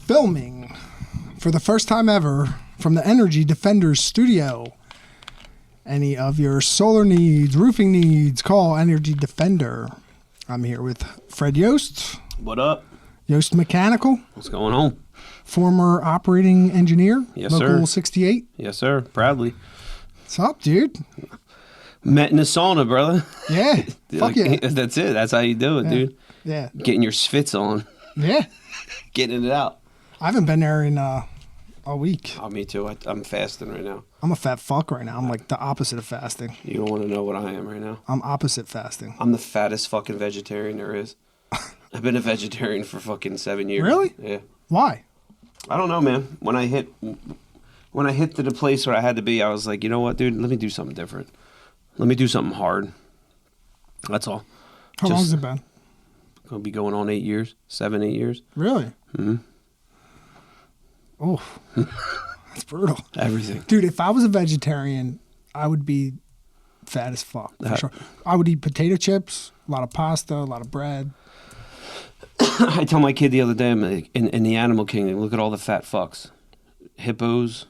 filming for the first time ever from the Energy Defenders studio. Any of your solar needs, roofing needs, call Energy Defender. I'm here with Fred Yost. What up? Yost Mechanical. What's going on? Former operating engineer. Yes, Local sir. 68. Yes, sir. Proudly. What's up, dude? Met in the sauna, brother. Yeah. Fuck yeah. That's it. That's how you do it, dude. Yeah. Getting your svits on. Yeah. Getting it out. I haven't been there in a week. Oh, me too. I'm fasting right now. I'm a fat fuck right now. I'm like the opposite of fasting. You don't want to know what I am right now. I'm opposite fasting. I'm the fattest fucking vegetarian there is. I've been a vegetarian for fucking 7 years. Really? Yeah. Why? I don't know, man. When I hit to the place where I had to be, I was like, you know what, dude? Let me do something different. Let me do something hard. That's all. How long has it been? Gonna be going on 8 years, 7, 8 years. Really? Mm-hmm. Oh, that's brutal. Everything. Dude, if I was a vegetarian, I would be fat as fuck, for sure. I would eat potato chips, a lot of pasta, a lot of bread. I tell my kid the other day, I'm like, in the animal kingdom, look at all the fat fucks. Hippos,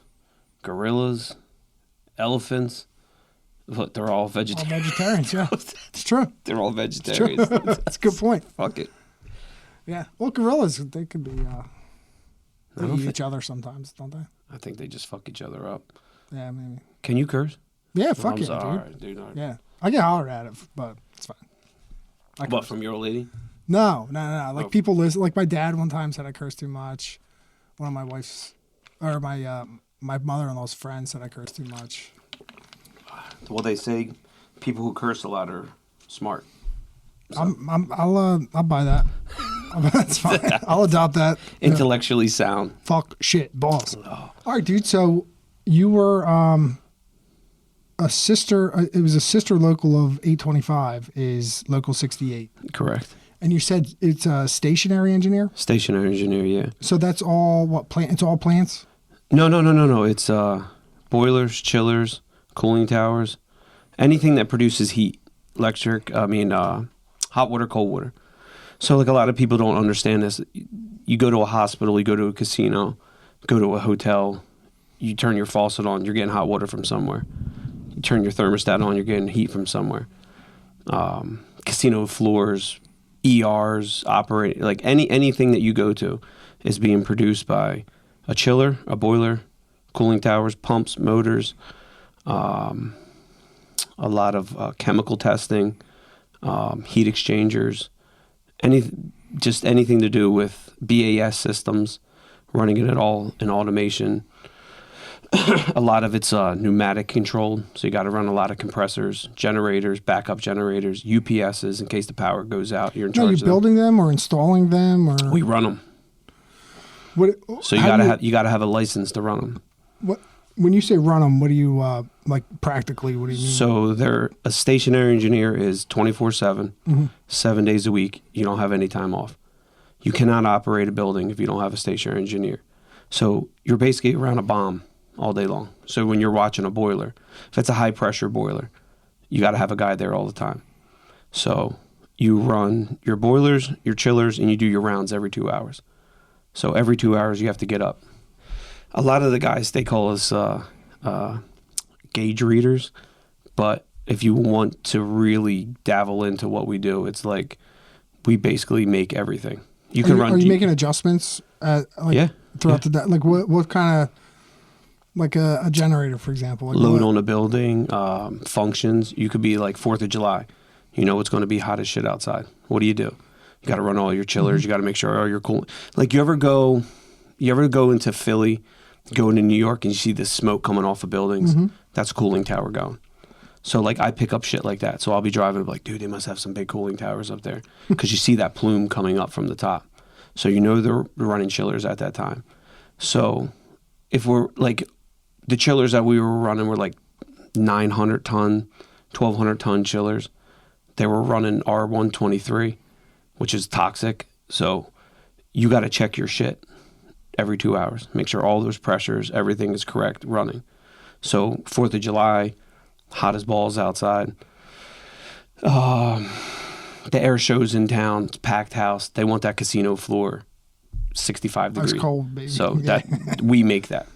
gorillas, elephants. Look, they're all All vegetarians. vegetarians, yeah. It's true. They're all It's true. vegetarians. That's a good point. Fuck it. Yeah. Well, gorillas, they could be, they don't eat thi- each other sometimes, don't they? I think they just fuck each other up. Yeah, maybe. Can you curse? Yeah, fuck I'm yeah, sorry, dude. dude. Yeah. I get hollered at it, but it's fine. What, from your old lady? No. Like Oh. people listen. Like my dad one time said I cursed too much. One of my wife's, or my mother-in-law's friends said I cursed too much. Well, they say people who curse a lot are smart. So. I'll buy that. That's fine. I'll adopt that. Intellectually sound. Fuck, shit, balls. Oh. All right, dude. So you were a sister. It was a sister local of 825 is local 68. Correct. And you said it's a stationary engineer. Stationary engineer, yeah. So that's all what plant? It's all plants. No. It's boilers, chillers, cooling towers, anything that produces heat, hot water, cold water. So like a lot of people don't understand this. You go to a hospital, you go to a casino, go to a hotel, you turn your faucet on, you're getting hot water from somewhere. You turn your thermostat on, you're getting heat from somewhere. Casino floors, ERs, operating, like anything that you go to is being produced by a chiller, a boiler, cooling towers, pumps, motors, a lot of chemical testing, heat exchangers, anything to do with BAS systems, running it all in automation. A lot of it's pneumatic controlled, so you got to run a lot of compressors, generators, backup generators, UPSs in case the power goes out. You're in charge. Are you building them or installing them or? We run them. What? So you gotta have a license to run them. What? When you say run them, what do you like practically? What do you mean? So a stationary engineer is 24/7, Mm-hmm. 7 days a week. You don't have any time off. You cannot operate a building if you don't have a stationary engineer. So you're basically around a bomb all day long. So when you're watching a boiler, if it's a high pressure boiler, you got to have a guy there all the time. So you run your boilers, your chillers, and you do your rounds every 2 hours. So every 2 hours you have to get up. A lot of the guys, they call us gauge readers, but if you want to really dabble into what we do, it's like we basically make everything. You can run. Are you making adjustments? Throughout the day, like what kind of, like a generator, for example, like load on a building, functions. You could be like 4th of July. You know it's going to be hot as shit outside. What do? You got to run all your chillers. Mm-hmm. You got to make sure all your cool. Like you ever go into Philly, go into New York, and you see the smoke coming off of buildings? Mm-hmm. That's a cooling tower going. So like I pick up shit like that. So I'll be driving, like, dude, they must have some big cooling towers up there because you see that plume coming up from the top. So you know they're running chillers at that time. So if we're like the chillers that we were running were like 900 ton, 1200 ton chillers. They were running R123, which is toxic. So you got to check your shit every 2 hours. Make sure all those pressures, everything is correct running. So 4th of July, hot as balls outside. The air show's in town, it's packed house. They want that casino floor 65 degrees. Ice cold, baby. So that we make that.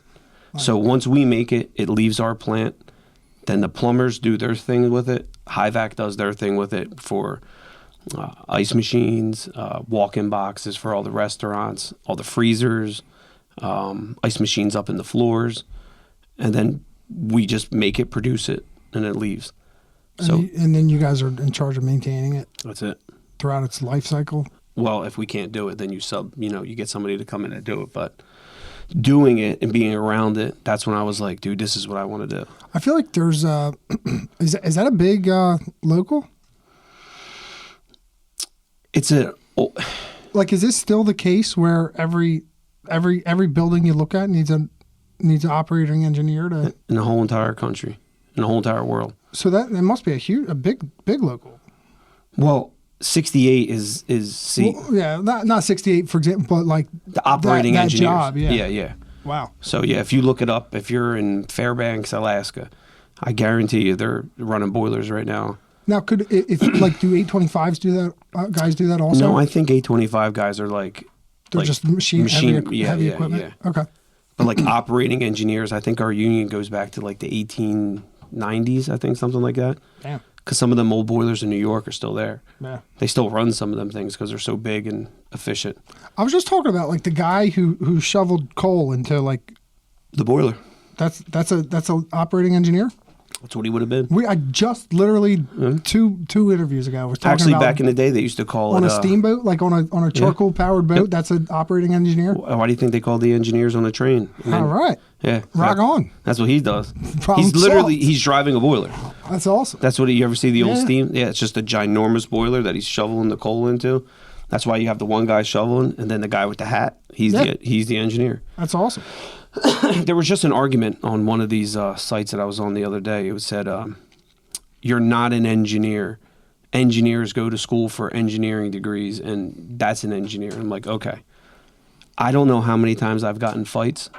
So once we make it, it leaves our plant. Then the plumbers do their thing with it. HIVAC does their thing with it for ice machines, walk-in boxes for all the restaurants, all the freezers, ice machines up in the floors. And then we just make it, produce it, and it leaves. So and then you guys are in charge of maintaining it that's it. throughout its life cycle? Well, if we can't do it, then you get somebody to come in and do it. But doing it and being around it, that's when I was like, dude, this is what I want to do. I feel like there's is that a big local? It's like, is this still the case where every building you look at needs an operating engineer to in the whole entire country, in the whole entire world. So that it must be a big local. Well, 68 is Well, yeah, not 68 for example, but like the operating that engineers. job, yeah. Yeah. Wow. So yeah, if you look it up, if you're in Fairbanks, Alaska, I guarantee you they're running boilers right now. Now, if like do 825s do that? Guys do that also? No, I think 825 guys are they're just machine heavy equipment. Yeah. Okay. But like operating engineers, I think our union goes back to like the 1890s, I think, something like that. Damn. Because some of them old boilers in New York are still there. Yeah. They still run some of them things because they're so big and efficient. I was just talking about like the guy who shoveled coal into like The boiler. that's a operating engineer. That's what he would have been. I just literally two interviews ago was talking Actually, about back in the day, they used to call on it a steamboat, like on a charcoal powered boat. Yep. That's an operating engineer. Why do you think they call the engineers on the train? All right. Yeah. Rock on. That's what he does. Problem He's driving a boiler. That's awesome. That's what you ever see the old Yeah. steam? Yeah, it's just a ginormous boiler that he's shoveling the coal into. That's why you have the one guy shoveling and then the guy with the hat. He's the engineer. That's awesome. There was just an argument on one of these sites that I was on the other day. It said, you're not an engineer. Engineers go to school for engineering degrees, and that's an engineer. I'm like, okay. I don't know how many times I've gotten fights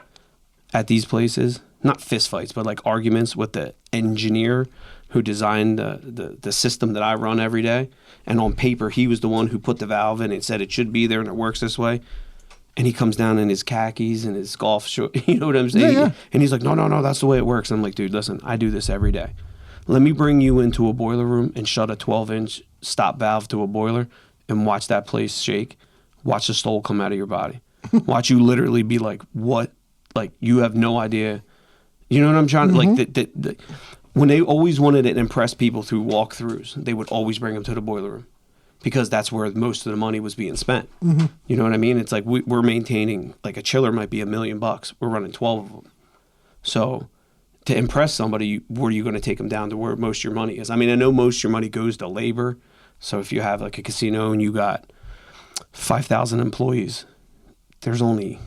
at these places. Not fist fights, but like arguments with the engineer who designed the system that I run every day. And on paper, he was the one who put the valve in and said it should be there and it works this way. And he comes down in his khakis and his golf shorts, you know what I'm saying? Yeah. And he's like, no, that's the way it works. I'm like, dude, listen, I do this every day. Let me bring you into a boiler room and shut a 12-inch stop valve to a boiler and watch that place shake. Watch the stole come out of your body. Watch you literally be like, what? Like, you have no idea. You know what I'm trying to, like, when they always wanted to impress people through walkthroughs, they would always bring them to the boiler room because that's where most of the money was being spent. Mm-hmm. You know what I mean? It's like we're maintaining, like a chiller might be $1 million. We're running 12 of them. So to impress somebody, where are you going to take them down to where most of your money is? I mean, I know most of your money goes to labor. So if you have like a casino and you got 5,000 employees, there's only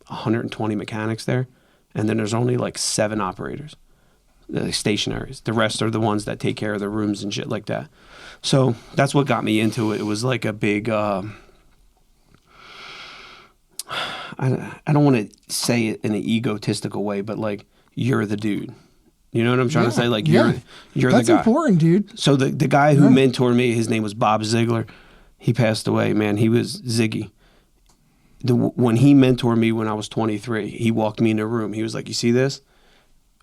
120 mechanics there. And then there's only like 7 operators, stationaries. The rest are the ones that take care of the rooms and shit like that. So that's what got me into it. It was like a big, I don't want to say it in an egotistical way, but like, you're the dude. You know what I'm trying to say? Like, you're the guy. That's important, dude. So the guy who mentored me, his name was Bob Ziegler. He passed away, man. He was Ziggy. When he mentored me when I was 23, he walked me in a room. He was like, you see this?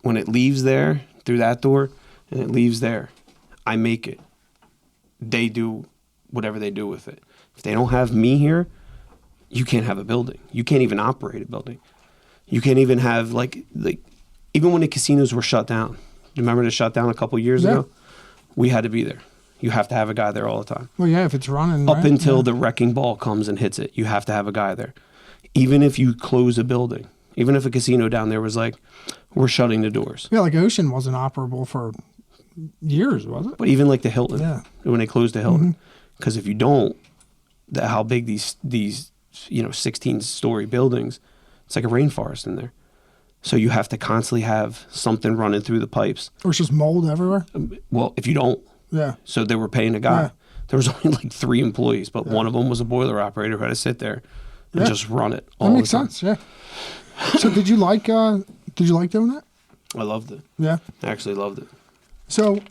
When it leaves there, through that door, and it leaves there, I make it. They do whatever they do with it. If they don't have me here, you can't have a building. You can't even operate a building. You can't even have, like even when the casinos were shut down. You remember the shutdown a couple years ago? We had to be there. You have to have a guy there all the time. Well, yeah, if it's running. Up until the wrecking ball comes and hits it, you have to have a guy there. Even if you close a building, even if a casino down there was like, we're shutting the doors. Yeah, like Ocean wasn't operable for years, was it? But even like the Hilton, when they closed the Hilton. Because if you don't, how big these 16-story buildings, it's like a rainforest in there. So you have to constantly have something running through the pipes. Or it's just mold everywhere? Well, if you don't. Yeah. So they were paying a guy. Yeah. There was only like 3 employees, but one of them was a boiler operator who had to sit there and just run it all that makes the time. sense, yeah. So did you like doing that? I loved it. Yeah. I actually loved it. So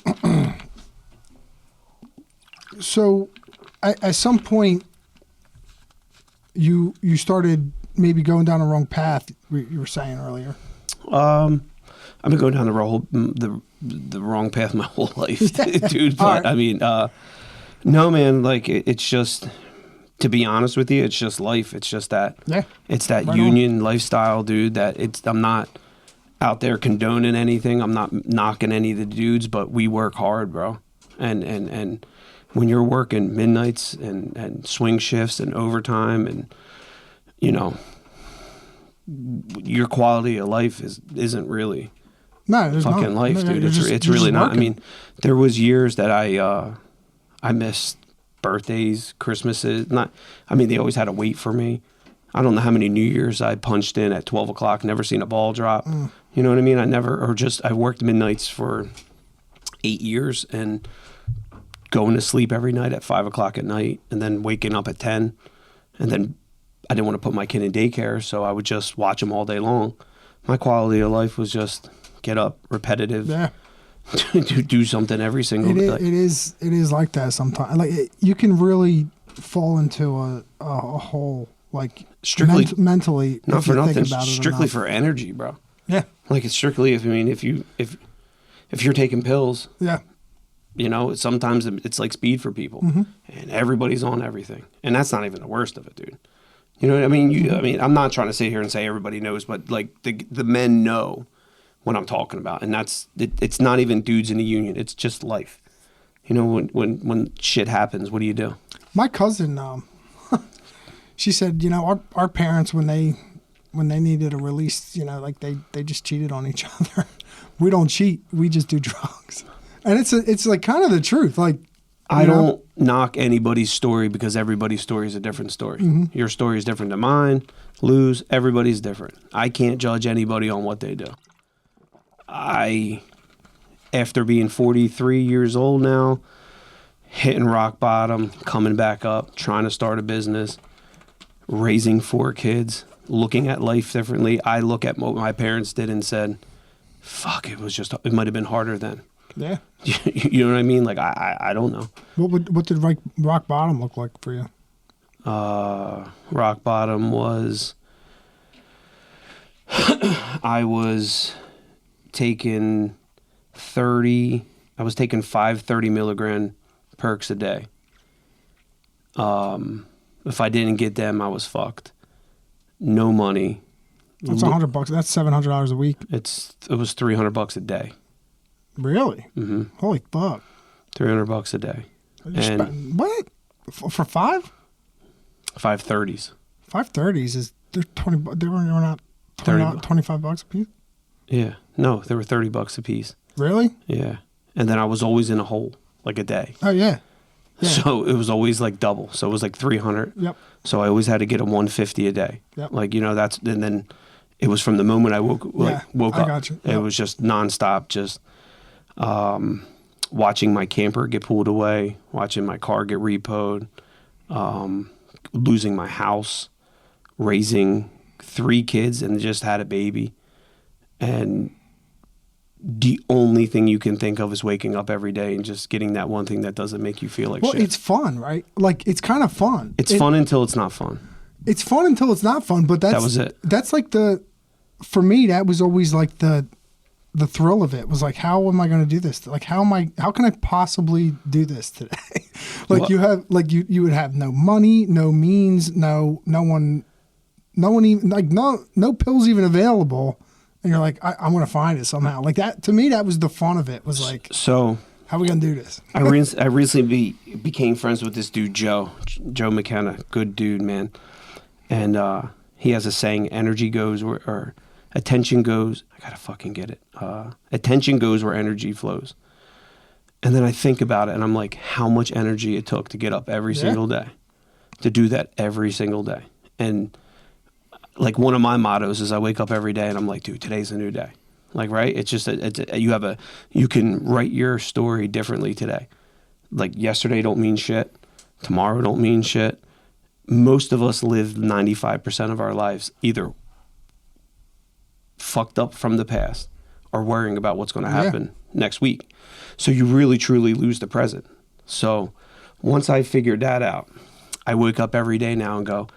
at some point, you started maybe going down the wrong path. You were saying earlier. I've been going down the wrong path my whole life, dude. But Right. I mean, no, man. Like it's just, to be honest with you, it's just life. It's just that. Yeah. It's that Right union lifestyle, dude. I'm not out there condoning anything. I'm not knocking any of the dudes, but we work hard, bro. And when you're working midnights and swing shifts and overtime, and you know, your quality of life isn't really No, there's fucking not. life, No, dude. you're It's just really not. I working. mean, there was years that I missed birthdays, Christmases. Not. I mean, they always had to wait for me. I don't know how many New Year's I punched in at 12 o'clock, never seen a ball drop. You know what I mean? I worked midnights for 8 years and going to sleep every night at 5 o'clock at night and then waking up at 10. And then I didn't want to put my kid in daycare, so I would just watch him all day long. My quality of life was just get up, repetitive, Yeah. do something every single day. It is like that sometimes. Like you can really fall into a hole, like Strictly- mentally. Not if for you think nothing, about it strictly enough. for energy, bro. Yeah. Like it's strictly if you're taking pills, Yeah. you know, sometimes it's like speed for people, and everybody's on everything, and that's not even the worst of it, dude. You know what I mean? I mean, I'm not trying to sit here and say everybody knows, but like the men know what I'm talking about, and it's not even dudes in the union. It's just life. You know, when shit happens, what do you do? My cousin, she said, you know, our parents when they needed a release, you know, like they just cheated on each other. We don't cheat. We just do drugs, and it's like kind of the truth. Like I you know? don't knock anybody's story because everybody's story is a different story. Your story is different than mine. Lou's, everybody's different. I can't judge anybody on what they do. After being 43 years old now, hitting rock bottom, coming back up, trying to start a business, raising 4 kids, looking at life differently. I look at what my parents did and said, fuck, it might have been harder then. Yeah. You know what I mean? Like, I don't know. What did rock bottom look like for you? Rock bottom was, I was taking 5 30 milligram perks a day. If I didn't get them, I was fucked. No money. That's $100. That's $700 a week. It was $300 a day. Really? Mm-hmm. Holy fuck! $300 a day. And What? For 5? 530s. 530s is they're 20. They were not 30 $25 a piece. Yeah. No, they were $30 a piece. Really? Yeah. And then I was always in a hole, like a day. Oh yeah. Yeah. So it was always like double. So it was like 300. Yep. So I always had to get a 150 a day. Yep. Like, you know, and then it was from the moment I woke I up. got you. It Yep. was just nonstop, just watching my camper get pulled away, watching my car get repoed, losing my house, raising 3 kids and just had a baby. And the only thing you can think of is waking up every day and just getting that one thing that doesn't make you feel like Well, shit. it's fun, right? Like it's kind of fun. It's fun until it's not fun. It's fun until it's not fun. But that was it. That's like for me, that was always like the thrill of it was like, how am I going to do this? Like, how can I possibly do this today? Like Well- you have, like you would have no money, no means, no one even like no pills even available. And you're like, I'm going to find it somehow. Like that, to me, that was the fun of it was like, So how are we going to do this? I recently became friends with this dude, Joe McKenna. Good dude, man. And he has a saying, energy goes or attention goes. I got to fucking get it. Attention goes where energy flows. And then I think about it and I'm like, how much energy it took to get up every single day, to do that every single day. And like one of my mottos is I wake up every day and I'm like, dude, today's a new day. Like, right? It's just, you can write your story differently today. Like yesterday don't mean shit. Tomorrow don't mean shit. Most of us live 95% of our lives either fucked up from the past or worrying about what's going to happen next week. So you really, truly lose the present. So once I figured that out, I wake up every day now and go,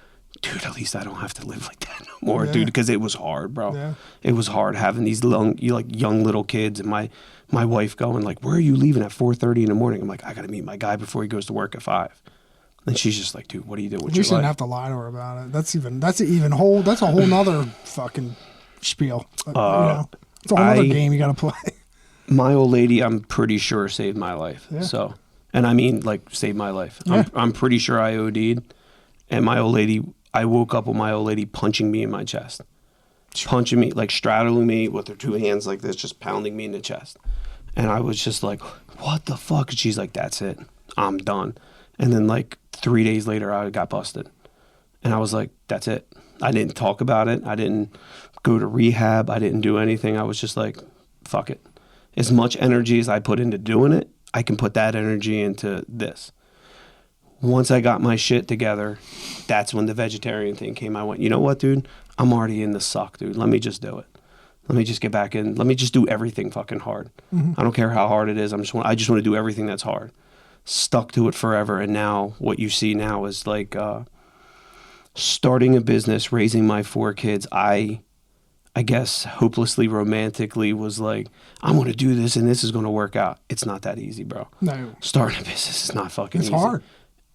dude, at least I don't have to live like that no more, Yeah. dude, because it was hard, bro. Yeah. It was hard having these young little kids, and my wife going like, where are you leaving at 4:30 in the morning? I'm like, I got to meet my guy before he goes to work at 5. And she's just like, dude, what are you doing with We your shouldn't life? have to lie to her about it. That's a whole nother fucking spiel. You know, it's a whole other game you got to play. My old lady, I'm pretty sure saved my life. Yeah. So, and I mean, like, saved my life. Yeah. I'm pretty sure I OD'd, and my old lady, I woke up with my old lady punching me in my chest, punching me, like straddling me with her 2 hands like this, just pounding me in the chest. And I was just like, what the fuck? And she's like, that's it. I'm done. And then like 3 days later, I got busted. And I was like, that's it. I didn't talk about it. I didn't go to rehab. I didn't do anything. I was just like, fuck it. As much energy as I put into doing it, I can put that energy into this. Once I got my shit together, that's when the vegetarian thing came. I went, you know what, dude? I'm already in the suck, dude. Let me just do it. Let me just get back in. Let me just do everything fucking hard. Mm-hmm. I don't care how hard it is. I just want to do everything that's hard. Stuck to it forever. And now what you see now is like starting a business, raising my 4 kids. I guess hopelessly romantically was like, I'm going to do this and this is going to work out. It's not that easy, bro. No. Starting a business is not fucking easy. It's hard.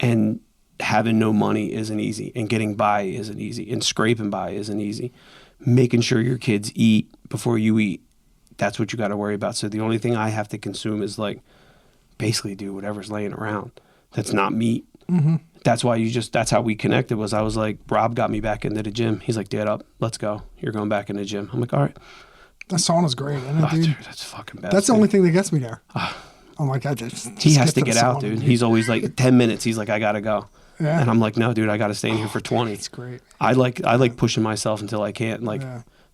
And having no money isn't easy. And getting by isn't easy. And scraping by isn't easy. Making sure your kids eat before you eat, that's what you got to worry about. So the only thing I have to consume is like basically do whatever's laying around. That's not meat. Mm-hmm. That's how we connected. Was I was like, Rob got me back into the gym. He's like, Dad, up, let's go. You're going back in the gym. I'm like, all right. That sauna's great, isn't it, dude? Dude, that's fucking best. That's the dude. only thing that gets me there. I'm like, He has to get out, dude. He's always like 10 minutes. He's like, I gotta go. Yeah. And I'm like, no, dude, I gotta stay in here for 20. It's great. I like pushing myself until I can't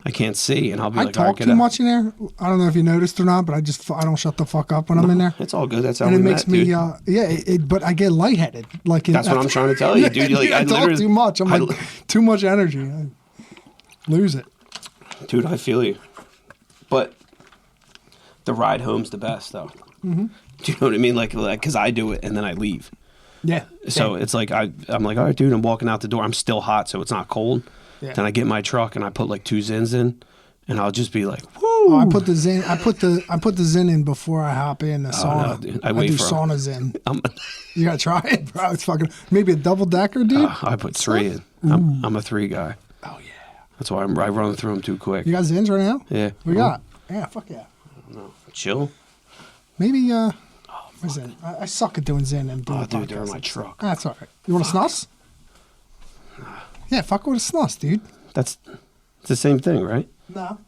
I can't see, and I'll be I like, all right, talk get too out. much in there. I don't know if you noticed or not, but I don't shut the fuck up when I'm in there. It's all good. That's how And we it makes met, me, dude. but I get lightheaded. Like That's what I'm trying to tell you, dude. Like, I talk too much. I'm like, too much energy. I lose it. Dude, I feel you. But the ride home's the best, though. Mm-hmm. Do you know what I mean? Like, because I do it and then I leave. Yeah. So it's like I'm like, all right, dude. I'm walking out the door. I'm still hot, so it's not cold. Yeah. Then I get in my truck and I put like 2 Zins in, and I'll just be like, woo. Oh, I put the Zen. I put the Zen in before I hop in the sauna. no, dude. I I wait do for 'em. sauna Zen. You gotta try it, bro. It's fucking maybe a double decker, dude. I put 3 in. I'm a 3 guy. Oh yeah. That's why I run through them too quick. You got Zens right now? Yeah. We got. Yeah. Fuck yeah. No. Chill. Maybe. What's Zen? I suck at doing Zen and doing. Oh, dude, they're in podcasts. my truck. That's all right. You want a snus? Yeah, fuck with a snus, dude. It's the same thing, right? No.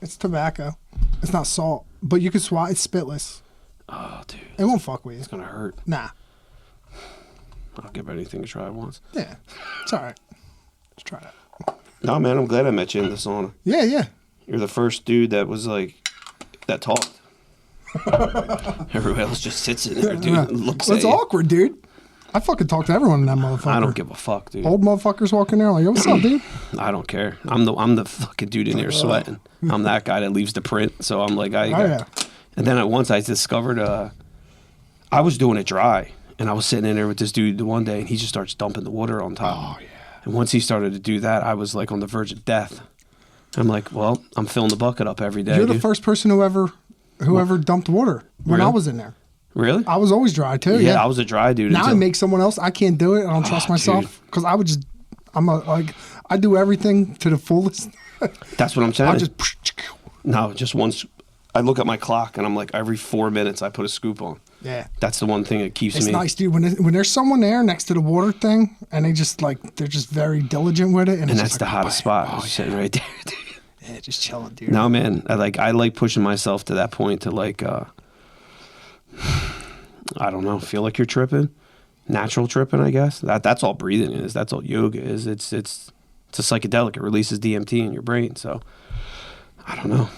It's tobacco. It's not salt, but you can swat. It's spitless. Oh, dude. It won't fuck with you. It's gonna hurt. Nah. I'll give anything a try once. Yeah. It's all right. Let's try that. No, man, I'm glad I met you in the sauna. Yeah, yeah. You're the first dude that was like, that talked. Everybody else just sits in there, dude. And looks Well, it's at you. awkward, dude. I fucking talk to everyone in that motherfucker. I don't give a fuck, dude. Old motherfuckers walking there like, yo, what's up, dude? I don't care. I'm the fucking dude in there sweating. I'm that guy that leaves the print. So I'm like, yeah. And then once I discovered, I was doing it dry, and I was sitting in there with this dude the one day, and he just starts dumping the water on top. Oh, yeah. And once he started to do that, I was like on the verge of death. I'm like, well, I'm filling the bucket up every day. You're the dude. first person who ever dumped water when I Really? was in there. Really? I was always dry, too. Yeah, Yeah. I was a dry dude. Now I until- make someone else. I can't do it. I don't trust myself because I do everything to the fullest. That's what I'm saying. I just No, just once. I look at my clock and I'm like, every 4 minutes I put a scoop on. yeah. That's the one thing that keeps It's me. nice, dude. When there's someone there next to the water thing, and they're just very diligent with it, And it's that's just the like, hottest spot. Just sitting right there. Dude. yeah, just chilling, dude. No, man. I like pushing myself to that point to like, I don't know, feel like you're tripping, natural tripping. I guess that's all breathing is. That's all yoga is. It's a psychedelic. It releases DMT in your brain. So I don't know.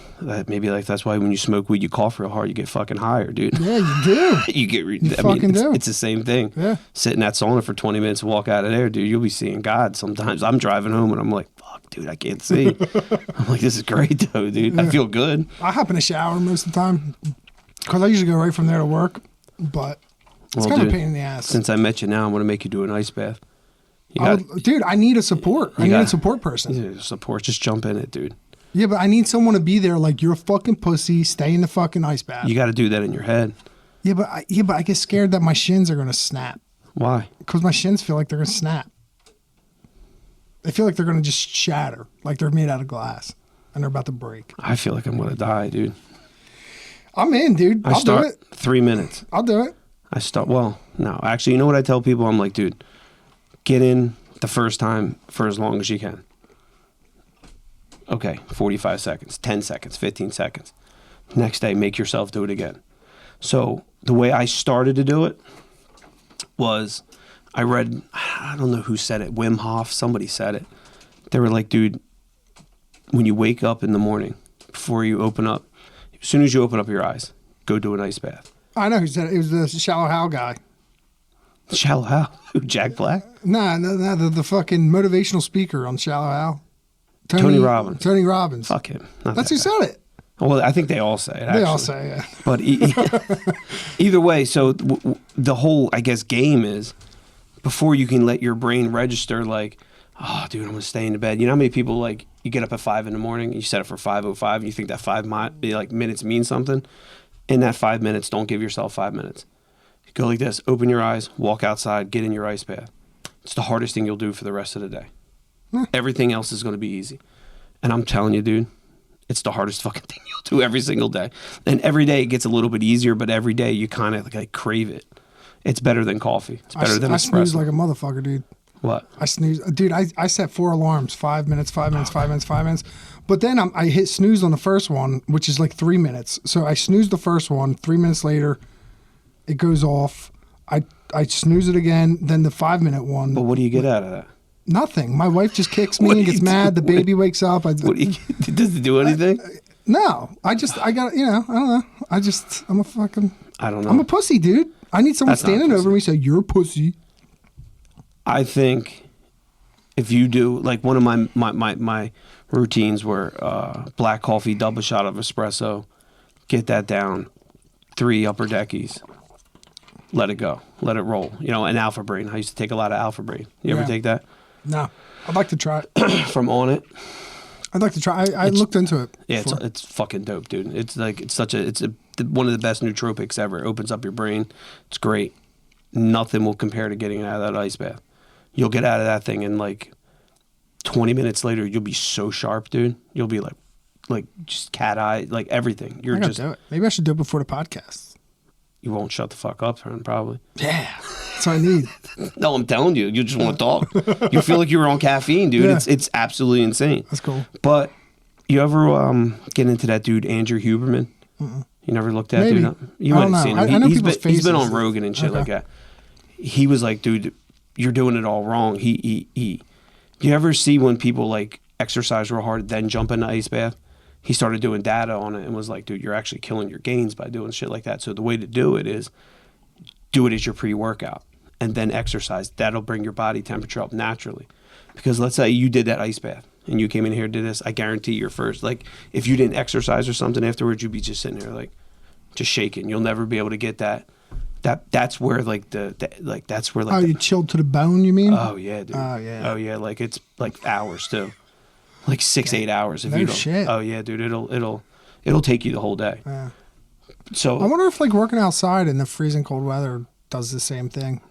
Maybe like that's why when you smoke weed, you cough real hard, you get fucking higher, dude. Yeah, you do. You get. It's the same thing. Yeah. Sit in that sauna for 20 minutes and walk out of there, dude. You'll be seeing God. Sometimes I'm driving home and I'm like, fuck, dude, I can't see. I'm like, this is great though, dude. I feel good. I hop in the shower most of the time because I usually go right from there to work, but it's Well, kind of a dude, pain in the ass. Since I met you now, I'm gonna make you do an ice bath. Dude, I need a support. I need a support person. Support. Just jump in it, dude. Yeah, but I need someone to be there like, you're a fucking pussy. Stay in the fucking ice bath. You got to do that in your head. Yeah, but I get scared that my shins are going to snap. Why? Because my shins feel like they're going to snap. They feel like they're going to just shatter. Like they're made out of glass. And they're about to break. I feel like I'm going to die, dude. I'm in, dude. I'll do it. 3 minutes. I'll do it. Well, no. Actually, you know what I tell people? I'm like, dude, get in the first time for as long as you can. Okay, 45 seconds, 10 seconds, 15 seconds. Next day, make yourself do it again. So the way I started to do it was I read, I don't know who said it, Wim Hof, somebody said it. They were like, dude, when you wake up in the morning, before you open up, as soon as you open up your eyes, go do an ice bath. I know who said it. It was the Shallow Hal guy. Shallow Hal? Who, Jack Black? No, the fucking motivational speaker on Shallow Hal. Tony Robbins. Tony Robbins. Fuck him. That's who said it. Well, I think they all say it, actually. They all say it. But either way, so the whole, I guess, game is before you can let your brain register like, oh, dude, I'm going to stay in the bed. You know how many people, like, you get up at 5 in the morning, you set it for 5:05, and you think that 5 minutes means something? In that 5 minutes, don't give yourself 5 minutes. Go like this, open your eyes, walk outside, get in your ice bath. It's the hardest thing you'll do for the rest of the day. Everything else is going to be easy. And I'm telling you, dude, it's the hardest fucking thing you'll do every single day. And every day it gets a little bit easier, but every day you kind of like crave it. It's better than coffee. It's better than espresso. I snooze like a motherfucker, dude. What? I snooze. Dude, I set 4 alarms, 5 minutes, 5 minutes, 5 minutes, 5 minutes. But then I hit snooze on the first one, which is like 3 minutes. So I snooze the first one. 3 minutes later, it goes off. I snooze it again, then the 5 minute one. But what do you get out of that? Nothing. My wife just kicks me and gets mad. The baby wakes up. Does it do anything? No. I got, I don't know. I'm a fucking. I don't know. I'm a pussy, dude. I need someone standing over me say, you're a pussy. I think if you do, like one of my routines were black coffee, double shot of espresso, get that down, 3 upper deckies, let it go, let it roll. You know, an Alpha Brain. I used to take a lot of Alpha Brain. You ever take that? No. I'd like to try it. From On It? I'd like to try. I looked into it. Yeah, it's fucking dope, dude. It's like it's one of the best nootropics ever. It opens up your brain. It's great. Nothing will compare to getting out of that ice bath. You'll get out of that thing and like 20 minutes later, you'll be so sharp, dude. You'll be like just cat eye, like everything. I gotta do it. Maybe I should do it before the podcast. You won't shut the fuck up, friend, probably. Yeah, that's what I need. No, I'm telling you, you just want to talk. You feel like you're on caffeine, dude. Yeah. It's absolutely insane. That's cool. But you ever get into that dude, Andrew Huberman? Mm-mm. You never looked at dude? You might have seen him. I know people's faces. He's been on Rogan and shit like that. He was like, dude, you're doing it all wrong. You ever see when people like exercise real hard, then jump in the ice bath? He started doing data on it and was like, dude, you're actually killing your gains by doing shit like that. So the way to do it is do it as your pre-workout and then exercise. That'll bring your body temperature up naturally. Because let's say you did that ice bath and you came in here and did this, I guarantee your first, like if you didn't exercise or something afterwards, you'd be just sitting there like just shaking. You'll never be able to get that. That's where like that's where like you chilled to the bone, you mean? Oh yeah, dude. Oh yeah, like it's like hours too. Like 6-8 hours if you don't. Shit. Oh yeah, dude. It'll take you the whole day. Yeah. So I wonder if like working outside in the freezing cold weather does the same thing.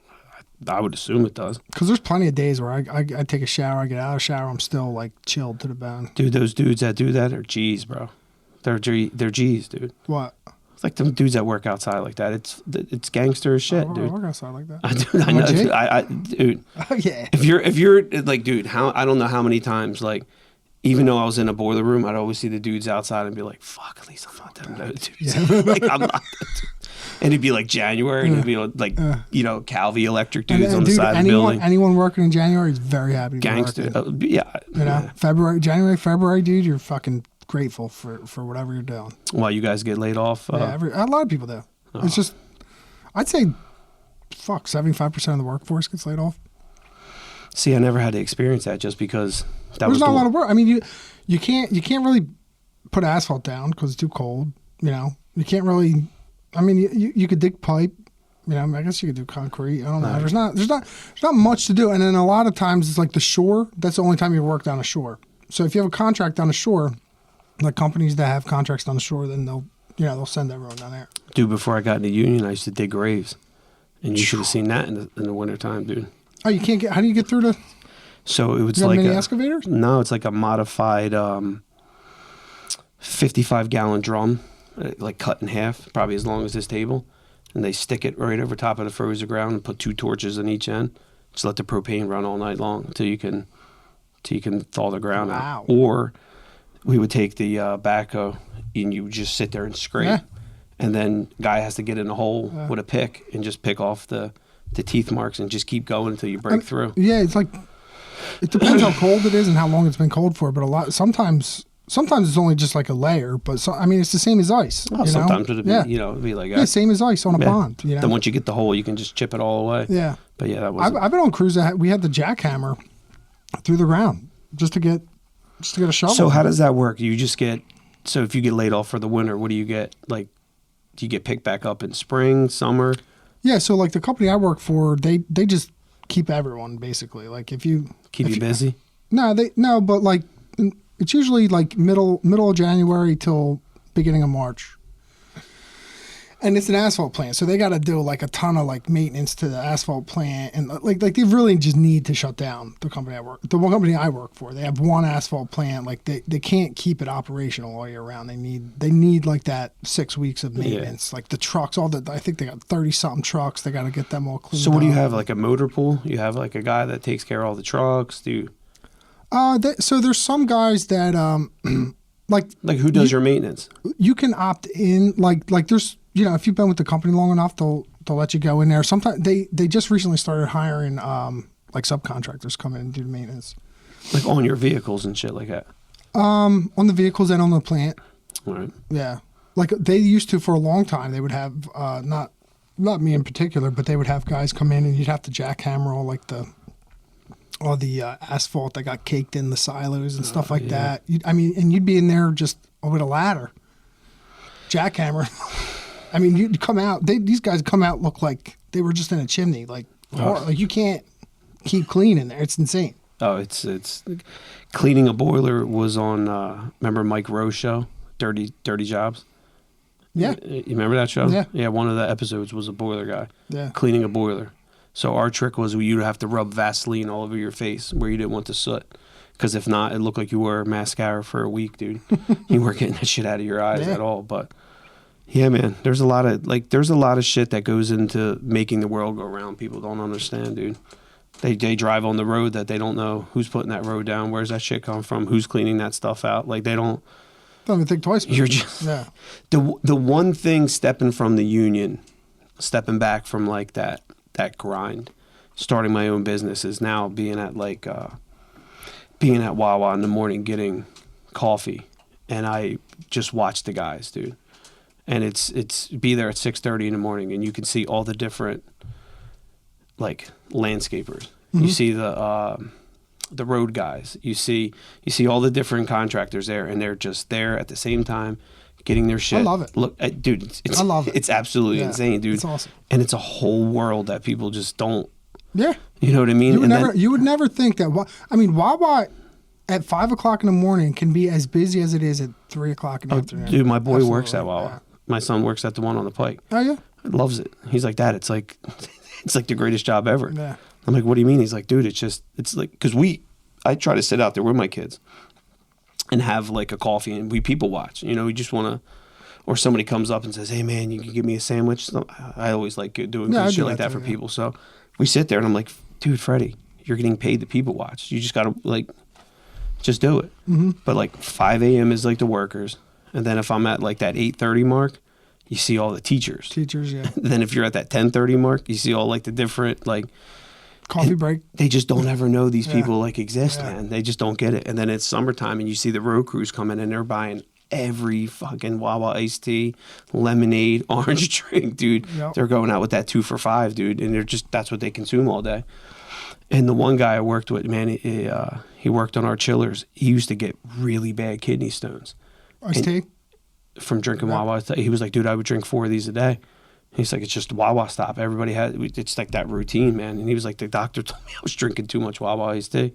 I would assume it does. Because there's plenty of days where I take a shower, I get out of the shower, I'm still like chilled to the bone. Dude, those dudes that do that are G's, bro. They're G's, dude. What? It's like them dudes that work outside like that. It's gangster as shit, dude. I work outside like that. I know, dude. Oh yeah. If you're like, dude, I don't know how many times like. Even though I was in a boiler room, I'd always see the dudes outside and be like, fuck, at least I'm not them dudes. Yeah. Like, I'm not that dude. And it'd be like January, and it'd be like, Calvi electric dudes on the side of the building. Anyone working in January is very happy to Gangster. be working. Yeah. You know, January, February, dude, you're fucking grateful for whatever you're doing. Why, you guys get laid off? Yeah, a lot of people do. Oh. It's just, I'd say, 75% of the workforce gets laid off. See, I never had to experience that just because there's not a lot of work. I mean, you can't really put asphalt down because it's too cold. You know, you can't really. I mean, you could dig pipe. You know, I guess you could do concrete. I don't know. Right. There's not much to do. And then a lot of times it's like the shore. That's the only time you work down a shore. So if you have a contract on the shore, like companies that have contracts on the shore, then they'll send everyone down there. Dude, before I got in the union, I used to dig graves. And you should have seen that in the wintertime, dude. Oh, you can't how do you get through the... So it was You got like mini excavators? No, it's like a modified 55-gallon drum, like cut in half, probably as long as this table. And they stick it right over top of the frozen ground and put 2 torches on each end. Just let the propane run all night long until you can thaw the ground out. Or we would take the backhoe and you would just sit there and scrape. Yeah. And then guy has to get in a hole with a pick and just pick off the teeth marks and just keep going until you break through. Yeah, it's like, it depends how cold it is and how long it's been cold for. But sometimes it's only just like a layer. But it's the same as ice. Oh, sometimes it'd be, it'd be like yeah, same as ice on a pond. You know? Then once you get the hole, you can just chip it all away. Yeah. But yeah, that was. I've been on cruises that we had the jackhammer through the ground just to get a shovel. So how does that work? You just get, so if you get laid off for the winter, what do you get? Like, do you get picked back up in spring, summer? Yeah, so like the company I work for, they just keep everyone basically. Like if you keep you busy. But like it's usually like middle of January till beginning of March. And it's an asphalt plant, so they got to do like a ton of like maintenance to the asphalt plant, and like they really just need to shut down the company the one company I work for. They have one asphalt plant, like they can't keep it operational all year round. They need like that 6 weeks of maintenance, like the trucks, I think they got 30-something trucks. They got to get them all cleaned. So what do you have, like a motor pool? You have like a guy that takes care of all the trucks? Do you? So there's some guys that like who does your maintenance? You can opt in, like there's. If you've been with the company long enough, they'll let you go in there. Sometimes they just recently started hiring like subcontractors come in and do the maintenance. Like on your vehicles and shit like that? On the vehicles and on the plant. All right. Yeah. Like they used to for a long time. They would have not me in particular, but they would have guys come in and you'd have to jackhammer all the asphalt that got caked in the silos and stuff like that. And you'd be in there just with a ladder, jackhammer. You'd come out. These guys come out look like they were just in a chimney. Like you can't keep clean in there. It's insane. Oh, it's cleaning a boiler was on. Remember Mike Rowe's show, Dirty Jobs? Yeah. You remember that show? Yeah. Yeah. One of the episodes was a boiler guy. Yeah. Cleaning a boiler. So our trick was you'd have to rub Vaseline all over your face where you didn't want the soot. Because if not, it looked like you wore mascara for a week, dude. You weren't getting that shit out of your eyes at all. But yeah, man, there's a lot of shit that goes into making the world go round. People don't understand, dude. They drive on the road that they don't know who's putting that road down, where's that shit come from, who's cleaning that stuff out. Like they don't even think twice. You're just the one thing stepping from the union, stepping back from like that grind, starting my own business is now being at Wawa in the morning getting coffee, and I just watch the guys, dude. And it's be there at 6:30 in the morning, and you can see all the different like landscapers. Mm-hmm. You see the road guys. You see all the different contractors there, and they're just there at the same time, getting their shit. I love it. Look, dude, I love it. It's absolutely insane, dude. It's awesome, and it's a whole world that people just don't. Yeah, you know what I mean. You would never think that. Wawa at 5 o'clock in the morning can be as busy as it is at 3 o'clock in the afternoon. Dude, my boy works at Wawa. Yeah. My son works at the one on the Pike. Oh yeah, loves it. He's like, Dad, it's like the greatest job ever. Yeah. I'm like, what do you mean? He's like, dude, it's like, because I try to sit out there with my kids and have like a coffee and we people watch. We just want to, or somebody comes up and says, hey man, you can give me a sandwich. I always like doing good shit like that for people. So we sit there and I'm like, dude, Freddie, you're getting paid to people watch. You just got to like, just do it. Mm-hmm. But like 5 a.m. is like the workers. And then if I'm at like that 8:30 mark, you see all the teachers. Yeah. Then if you're at that 10:30 mark, you see all like the different like coffee break. They just don't ever know these people like exist, man. They just don't get it. And then it's summertime and you see the road crews coming and they're buying every fucking Wawa iced tea, lemonade, orange drink, dude. Yep. They're going out with that 2 for $5, dude. And that's what they consume all day. And the one guy I worked with, man, he worked on our chillers. He used to get really bad kidney stones. Iced tea? From drinking Wawa. He was like, dude, I would drink 4 of these a day. He's like, it's just a Wawa stop. Everybody it's like that routine, man. And he was like, the doctor told me I was drinking too much Wawa iced tea.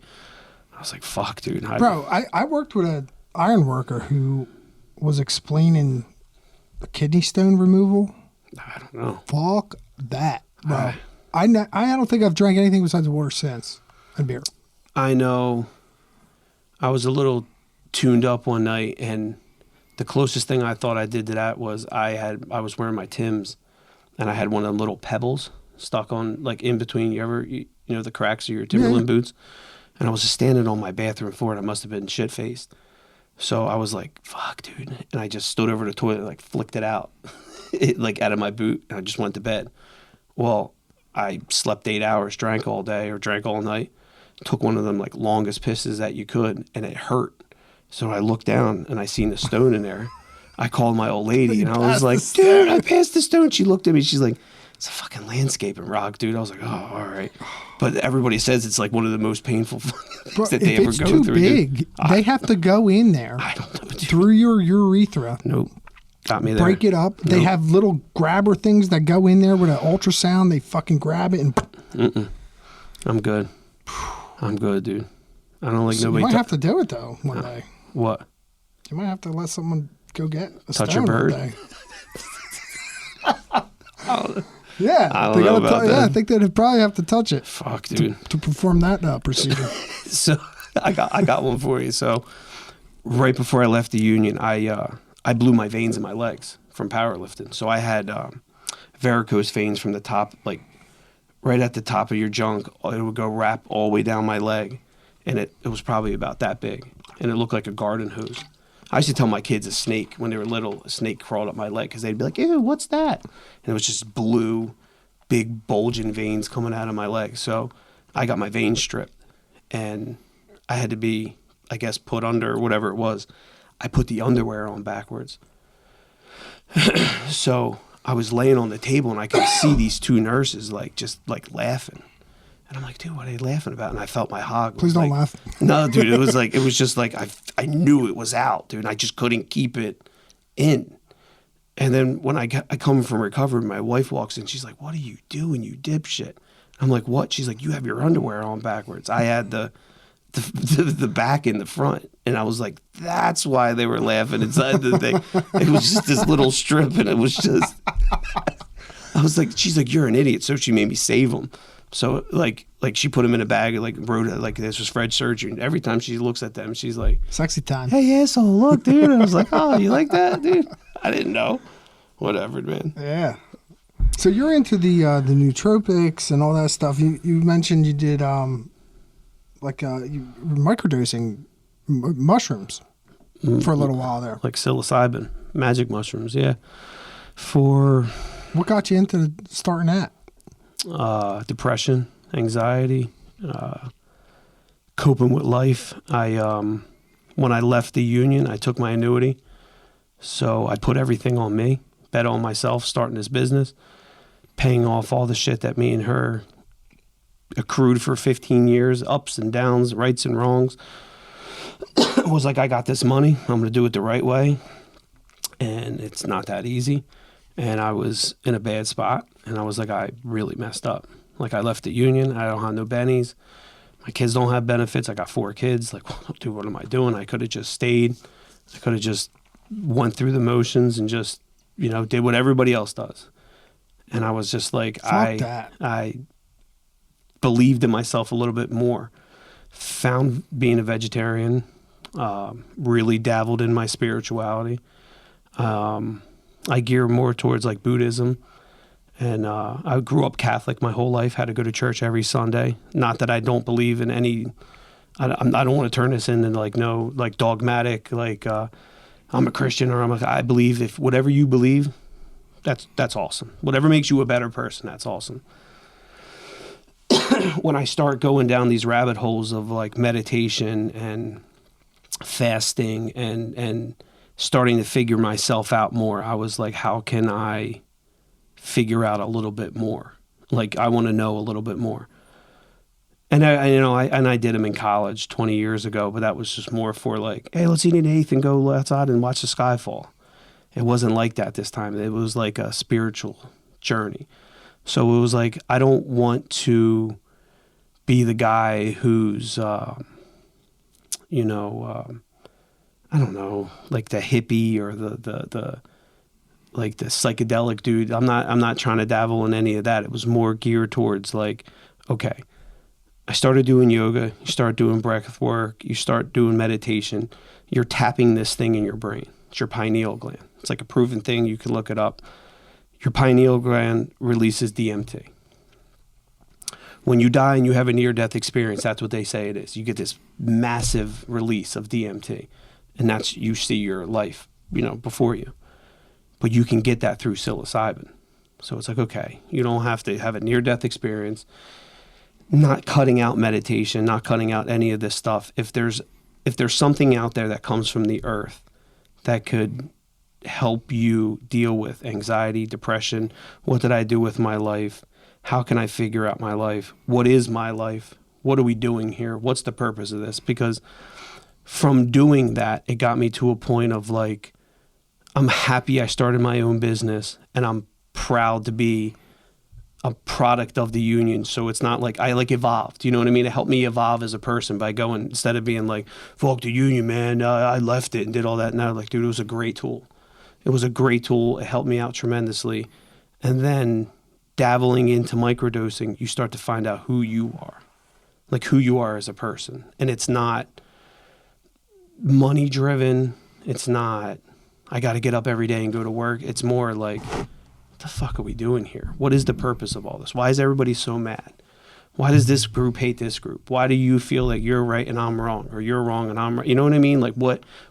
I was like, fuck, dude. Bro, I worked with an iron worker who was explaining the kidney stone removal. I don't know. Fuck that, bro. I don't think I've drank anything besides water since, and beer. I know. I was a little tuned up one night, and the closest thing I thought I did to that was I was wearing my Timbs, and I had one of the little pebbles stuck on, like, in between, you know, the cracks of your Timberland boots. And I was just standing on my bathroom floor, and I must have been shit-faced. So I was like, fuck, dude. And I just stood over the toilet and, like, flicked it out, like, out of my boot, and I just went to bed. Well, I slept 8 hours, drank all day or drank all night, took one of them, like, longest pisses that you could, and it hurt. So I looked down, and I seen the stone in there. I called my old lady, and I was like, dude, I passed the stone. She looked at me. She's like, it's a fucking landscaping rock, dude. I was like, oh, all right. But everybody says it's like one of the most painful things that they ever go through. If it's too big, they have to go in there. I don't know, dude. Through your urethra. Nope. Got me there. Break it up. Nope. They have little grabber things that go in there with an ultrasound. They fucking grab it and... Mm-mm. I'm good. I'm good, dude. I don't like nobody... You might have to do it, though, one day. What? You might have to let someone go get a touch stone a bird? one day. Yeah, I don't know about that. Yeah, I think they'd probably have to touch it. Fuck, dude. To perform that procedure. So I got one for you. So right before I left the union, I blew my veins in my legs from powerlifting. So I had varicose veins from the top, like right at the top of your junk. It would go wrap all the way down my leg, and it was probably about that big, and it looked like a garden hose. I used to tell my kids a snake when they were little. A snake crawled up my leg because they'd be like, ew, what's that? And it was just blue, big bulging veins coming out of my leg. So I got my veins stripped, and I had to be, I guess, put under whatever it was. I put the underwear on backwards. So I was laying on the table, and I could see these two nurses just laughing. And I'm like, dude, what are they laughing about? And I felt my hog. Please don't laugh. No, dude, it was just like, I knew it was out, dude. And I just couldn't keep it in. And then when I come from recovery, my wife walks in. She's like, what are you doing, you dipshit? I'm like, what? She's like, you have your underwear on backwards. I had the back in the front. And I was like, that's why they were laughing inside the thing. It was just this little strip, and it was just, I was like, she's like, you're an idiot. So she made me save them. So like she put them in a bag, like wrote it like this was Fred's surgery. And every time she looks at them, she's like, sexy time. Hey asshole, look, dude. And I was like, oh, you like that, dude? I didn't know. Whatever, man. Yeah. So you're into the nootropics and all that stuff. You mentioned you did microdosing mushrooms for a little while there. Like psilocybin, magic mushrooms, yeah. For what got you into starting that? Depression, anxiety, coping with life. When I left the union, I took my annuity. So I put everything on me, bet on myself, starting this business, paying off all the shit that me and her accrued for 15 years, ups and downs, rights and wrongs. It was like, I got this money. I'm going to do it the right way. And it's not that easy. And I was in a bad spot, and I was like, I really messed up. Like, I left the union. I don't have no bennies. My kids don't have benefits. I got 4 kids. Like, dude, what am I doing? I could have just stayed. I could have just went through the motions and just, did what everybody else does. And I was just like, I believed in myself a little bit more. Found being a vegetarian, really dabbled in my spirituality. I gear more towards like Buddhism, and I grew up Catholic my whole life, had to go to church every Sunday. Not that I don't believe in any, I don't want to turn this into like dogmatic, I'm a Christian or I believe if whatever you believe, that's awesome. Whatever makes you a better person, that's awesome. When I start going down these rabbit holes of like meditation and fasting and starting to figure myself out more, I was like, how can I figure out a little bit more? Like, I want to know a little bit more. And I did them in college 20 years ago, but that was just more for like, hey, let's eat an eighth and go outside and watch the sky fall. It wasn't like that this time. It was like a spiritual journey. So it was like, I don't want to be the guy who's, I don't know, like the hippie or the like the psychedelic dude. I'm not trying to dabble in any of that. It was more geared towards like, okay, I started doing yoga, you start doing breath work, you start doing meditation, you're tapping this thing in your brain. It's your pineal gland. It's like a proven thing, you can look it up. Your pineal gland releases DMT. When you die and you have a near-death experience, that's what they say it is. You get this massive release of DMT, and that's, you see your life, before you. But you can get that through psilocybin. So it's like, okay, you don't have to have a near-death experience, not cutting out meditation, not cutting out any of this stuff. If there's something out there that comes from the earth that could help you deal with anxiety, depression, what did I do with my life? How can I figure out my life? What is my life? What are we doing here? What's the purpose of this? Because from doing that, it got me to a point of like, I'm happy I started my own business, and I'm proud to be a product of the union. So it's not like I like evolved, you know what I mean? It helped me evolve as a person by going, instead of being like, fuck the union, man, I left it and did all that. Now, like, dude, it was a great tool. It was a great tool. It helped me out tremendously. And then dabbling into microdosing, you start to find out who you are, like who you are as a person. And it's not money driven. It's not, I got to get up every day and go to work. It's more like, what the fuck are we doing here? What is the purpose of all this? Why is everybody so mad? Why does this group hate this group? Why do you feel like you're right and I'm wrong, or you're wrong and I'm right? You know what I mean? Like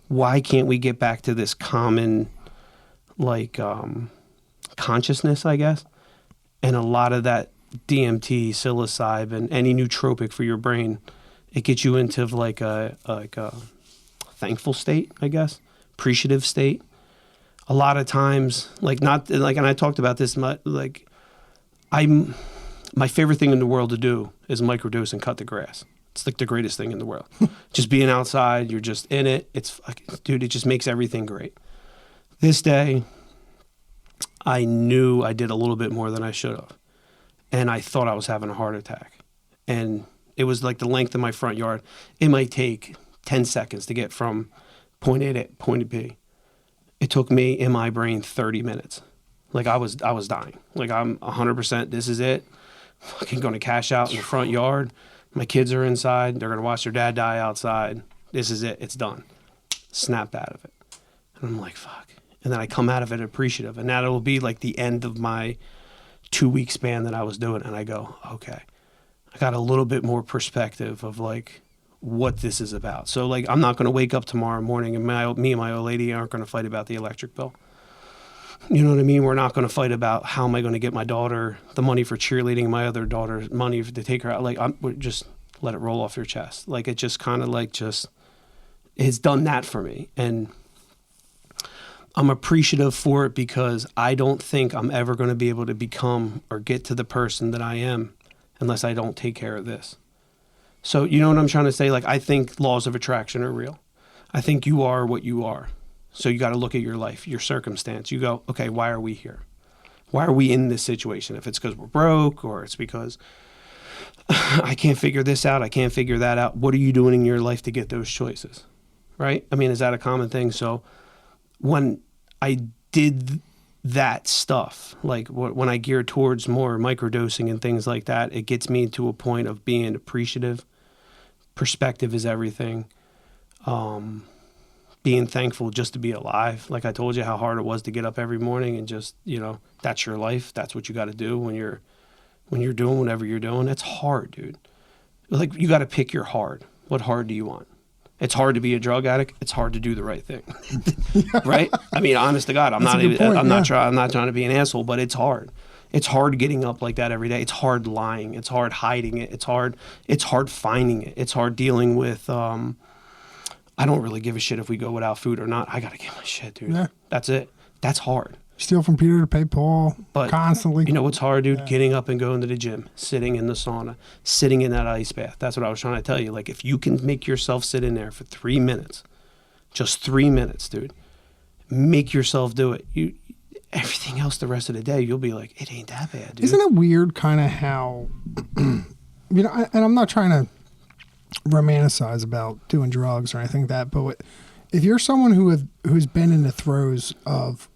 why can't we get back to this common, like, consciousness, I guess? And a lot of that DMT, psilocybin, any nootropic for your brain, it gets you into like a thankful state, I guess, appreciative state. A lot of times, like, not like, and I talked about this, my favorite thing in the world to do is microdose and cut the grass. It's like the greatest thing in the world. Just being outside, you're just in it. It's, dude, it just makes everything great. This day, I knew I did a little bit more than I should have. And I thought I was having a heart attack. And it was like the length of my front yard. It might take 10 seconds to get from point A to point B. It took me in my brain 30 minutes. Like I was dying. Like I'm 100%, this is it. Fucking going to cash out in the front yard. My kids are inside. They're going to watch their dad die outside. This is it. It's done. Snapped out of it. And I'm like, fuck. And then I come out of it appreciative. And that'll be like the end of my 2-week span that I was doing. And I go, okay, I got a little bit more perspective of like what this is about. So like, I'm not going to wake up tomorrow morning and me and my old lady aren't going to fight about the electric bill. You know what I mean? We're not going to fight about how am I going to get my daughter the money for cheerleading, my other daughter money to take her out. Like, just let it roll off your chest. Like, it just kind of like it's done that for me. And I'm appreciative for it because I don't think I'm ever going to be able to become or get to the person that I am unless I don't take care of this. So, you know what I'm trying to say? Like, I think laws of attraction are real. I think you are what you are. So you got to look at your life, your circumstance. You go, okay, why are we here? Why are we in this situation? If it's because we're broke or it's because I can't figure this out, I can't figure that out. What are you doing in your life to get those choices? Right? I mean, is that a common thing? So when I did that stuff, like when I geared towards more microdosing and things like that, it gets me to a point of being appreciative. Perspective is everything. Being thankful just to be alive. Like I told you how hard it was to get up every morning and just, that's your life. That's what you got to do when you're doing whatever you're doing. It's hard, dude. Like you got to pick your hard. What hard do you want? It's hard to be a drug addict. It's hard to do the right thing. Right? I mean, honest to God, I'm not trying to be an asshole, but it's hard. It's hard getting up like that every day. It's hard lying. It's hard hiding it. It's hard finding it. It's hard dealing with, I don't really give a shit if we go without food or not. I got to get my shit, dude. Yeah. That's it. That's hard. Steal from Peter to pay Paul, but constantly. You know what's hard, dude? Yeah. Getting up and going to the gym, sitting in the sauna, sitting in that ice bath. That's what I was trying to tell you. Like, if you can make yourself sit in there for 3 minutes, just 3 minutes, dude, make yourself do it. everything else the rest of the day, you'll be like, it ain't that bad, dude. Isn't it weird kind of how, you know, and I'm not trying to romanticize about doing drugs or anything like that, but if you're someone who's been in the throes of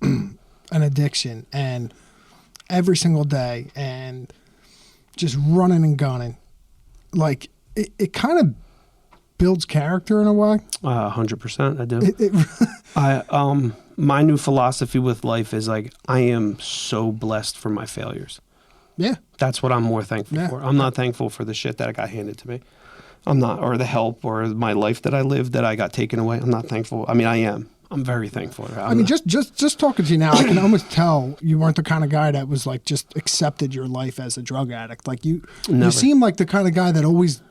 an addiction and every single day and just running and gunning, like it kind of builds character in a way. 100%, I do. My new philosophy with life is like, I am so blessed for my failures. Yeah. That's what I'm more thankful for. I'm not thankful for the shit that got handed to me. I'm not, or the help or my life that I lived that I got taken away. I'm not thankful. I mean, I am. I'm very thankful. Just talking to you now, I can almost tell you weren't the kind of guy that was like just accepted your life as a drug addict. Like you seem like the kind of guy that always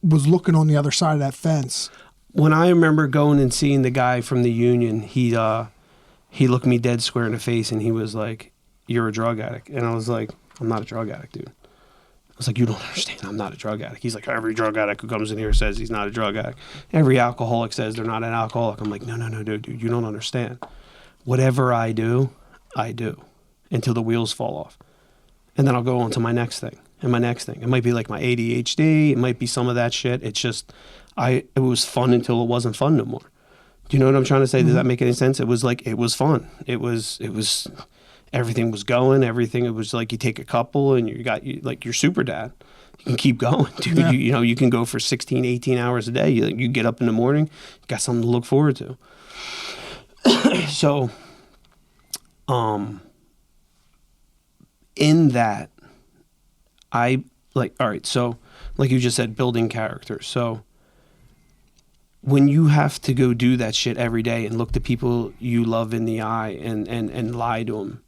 was looking on the other side of that fence. When I remember going and seeing the guy from the union, he looked me dead square in the face and he was like, "You're a drug addict," and I was like, "I'm not a drug addict, dude." I was like, "You don't understand. I'm not a drug addict." He's like, "Every drug addict who comes in here says he's not a drug addict. Every alcoholic says they're not an alcoholic." I'm like, no, dude, you don't understand. Whatever I do until the wheels fall off. And then I'll go on to my next thing and my next thing. It might be like my ADHD. It might be some of that shit. It's just, it was fun until it wasn't fun no more. Do you know what I'm trying to say? Mm-hmm. Does that make any sense? It was like, it was fun. It was, everything was going, everything. It was like you take a couple and like your super dad. You can keep going, dude. Yeah. You can go for 16, 18 hours a day. You get up in the morning, you got something to look forward to. So, in that, all right, so like you just said, building character. So when you have to go do that shit every day and look the people you love in the eye and lie to them,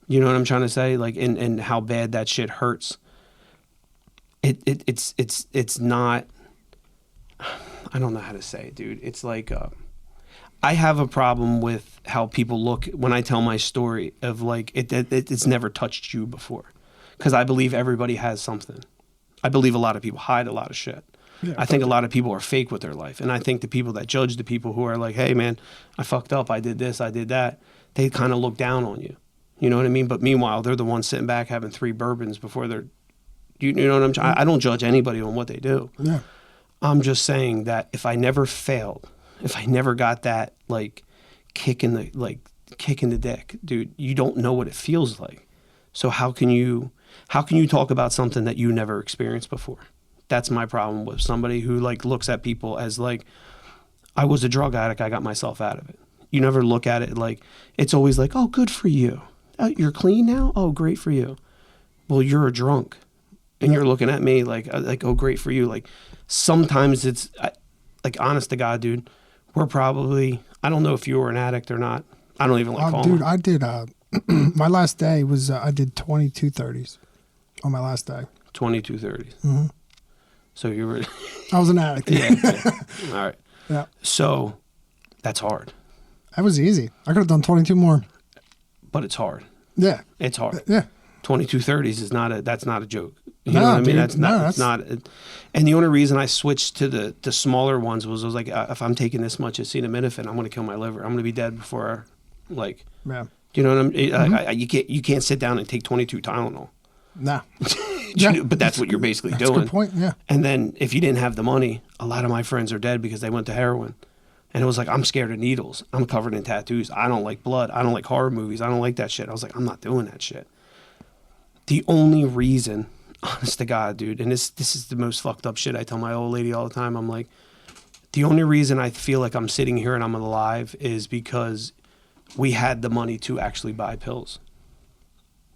you know what I'm trying to say? Like, and how bad that shit hurts. It's not, I don't know how to say it, dude. It's like, I have a problem with how people look when I tell my story of like, it's never touched you before. Because I believe everybody has something. I believe a lot of people hide a lot of shit. Yeah, I think a lot of people are fake with their life. And I think the people that judge the people who are like, "Hey man, I fucked up, I did this, I did that," they kind of look down on you. You know what I mean? But meanwhile, they're the ones sitting back having 3 bourbons before they're, you know what I'm saying? I don't judge anybody on what they do. Yeah. I'm just saying that if I never failed, if I never got that like kick in the dick, dude, you don't know what it feels like. So how can you talk about something that you never experienced before? That's my problem with somebody who like looks at people as like, I was a drug addict, I got myself out of it. You never look at it like, it's always like, "Oh, good for you. You're clean now? Oh, great for you." Well, you're a drunk. And you're looking at me like, "Oh, great for you." Like sometimes it's like, honest to God, dude, we're probably, I don't know if you were an addict or not. I don't even like calling. Dude, I did, my last day was, I did 22 30s on my last day. 22 30s. Mm-hmm. So you were. I was an addict. Yeah. All right. Yeah. So that's hard. That was easy. I could have done 22 more. But it's hard. Yeah. It's hard. Yeah. 22 30s that's not a joke. You know what I mean? Dude, That's not. And the only reason I switched to the smaller ones was I was like, if I'm taking this much acetaminophen, I'm going to kill my liver. I'm going to be dead before, like. Yeah. Do you know what I mean? Mm-hmm. You can't sit down and take 22 Tylenol. Nah. But that's what you're basically doing. That's a good point. Yeah. And then if you didn't have the money, a lot of my friends are dead because they went to heroin. And it was like, I'm scared of needles. I'm covered in tattoos. I don't like blood. I don't like horror movies. I don't like that shit. I was like, I'm not doing that shit. The only reason, honest to God, dude, and this is the most fucked up shit I tell my old lady all the time. I'm like, the only reason I feel like I'm sitting here and I'm alive is because we had the money to actually buy pills.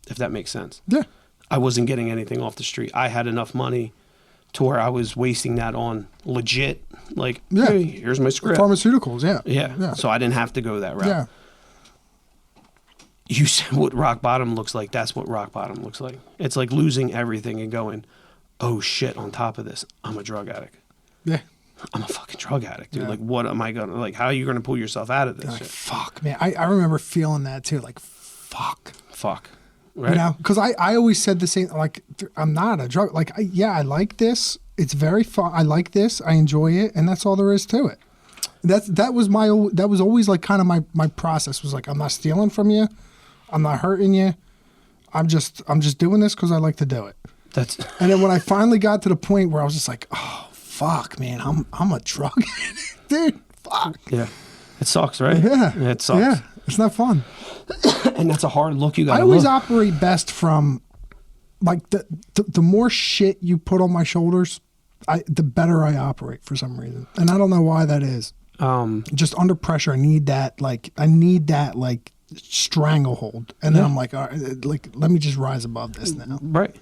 If that makes sense. Yeah. I wasn't getting anything off the street. I had enough money to where I was wasting that on legit, like, yeah. Hey, here's my script. Pharmaceuticals, yeah. Yeah. So I didn't have to go that route. Yeah. You said what rock bottom looks like. That's what rock bottom looks like. It's like losing everything and going, "Oh shit, on top of this, I'm a drug addict." Yeah. I'm a fucking drug addict, dude. Yeah. Like, what am I going to, like, how are you going to pull yourself out of this shit? Fuck, man. I remember feeling that too. Like, fuck. Right. You know, because I always said the same, like, I'm not a drug, like, I like this. It's very fun. I like this. I enjoy it. And that's all there is to it. that was always like kind of my process was like, I'm not stealing from you, I'm not hurting you, I'm just doing this because I like to do it. And then when I finally got to the point where I was just like, oh fuck, man, I'm a drug addict, dude. Fuck. Yeah, it sucks, right? Yeah, it sucks. Yeah, it's not fun. And that's a hard look you got. I always operate best from like the more shit you put on my shoulders, the better I operate for some reason, and I don't know why that is. Just under pressure, I need that stranglehold, and then I'm like, all right, like let me just rise above this now. Right.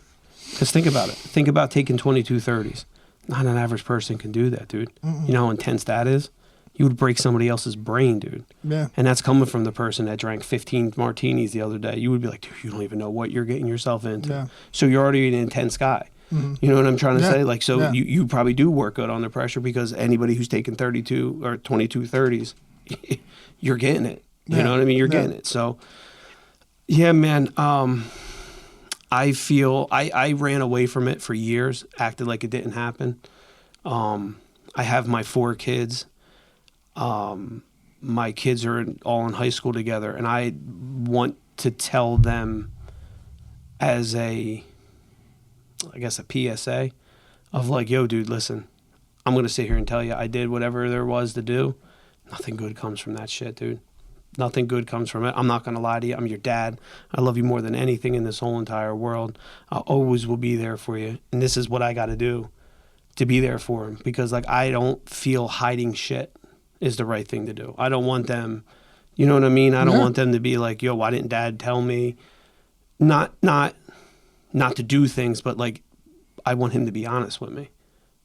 Because think about it. Think about taking 2230s. Not an average person can do that, dude. Mm-mm. You know how intense that is? You would break somebody else's brain, dude. Yeah. And that's coming from the person that drank 15 martinis the other day. You would be like, dude, you don't even know what you're getting yourself into. Yeah. So you're already an intense guy. Mm-hmm. You know what I'm trying to say? Like, so you probably do work good under pressure because anybody who's taking 32 or 2230s, you're getting it. You know what I mean? You're getting it. So, yeah, man. I feel I ran away from it for years, acted like it didn't happen. I have my 4 kids. My kids are all in high school together, and I want to tell them as a PSA of like, yo, dude, listen, I'm going to sit here and tell you I did whatever there was to do. Nothing good comes from that shit, dude. Nothing good comes from it. I'm not going to lie to you. I'm your dad. I love you more than anything in this whole entire world. I always will be there for you. And this is what I got to do to be there for him, because like I don't feel hiding shit is the right thing to do. I don't want them, you know what I mean? I don't want them to be like, yo, why didn't dad tell me not to do things, but like I want him to be honest with me.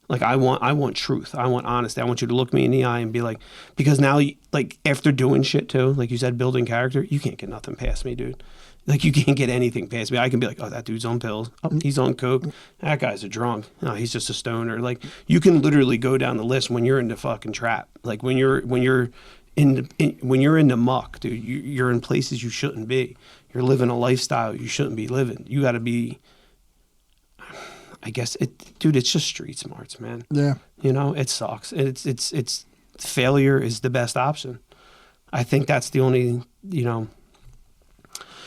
Like I want truth. I want honesty. I want you to look me in the eye and be like, because now, like after doing shit too, like you said, building character, you can't get nothing past me, dude. Like you can't get anything past me. I can be like, oh, that dude's on pills. Oh, he's on coke. That guy's a drunk. No, he's just a stoner. Like you can literally go down the list when you're in the fucking trap. Like when you're in the muck, dude. You're in places you shouldn't be. You're living a lifestyle you shouldn't be living. You got to be. I guess it's just street smarts, man. Yeah. You know, it sucks. It's failure is the best option. I think that's the only, you know,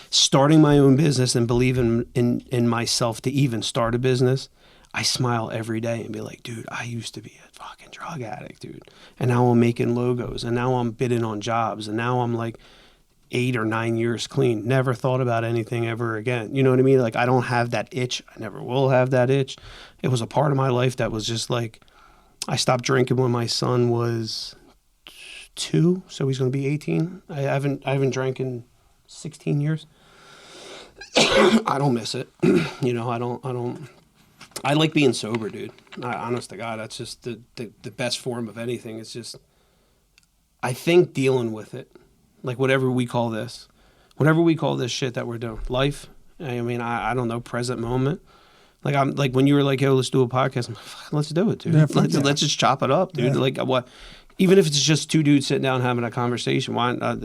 starting my own business and believing in myself to even start a business. I smile every day and be like, dude, I used to be a fucking drug addict, dude. And now I'm making logos, and now I'm bidding on jobs, and now I'm like 8 or 9 years clean. Never thought about anything ever again. You know what I mean? Like I don't have that itch. I never will have that itch. It was a part of my life that was just like, I stopped drinking when my son was 2, so he's going to be 18. I haven't drank in 16 years. I don't miss it. You know, I like being sober, dude. Honest to God, that's just the best form of anything. It's just, I think dealing with it. Like whatever we call this shit that we're doing, life. I mean, I don't know, present moment. Like I'm like when you were like, "Yo, let's do a podcast." I'm like, let's do it, dude. Yeah, let's just chop it up, dude. Yeah. Like what? Even if it's just 2 dudes sitting down having a conversation, why not?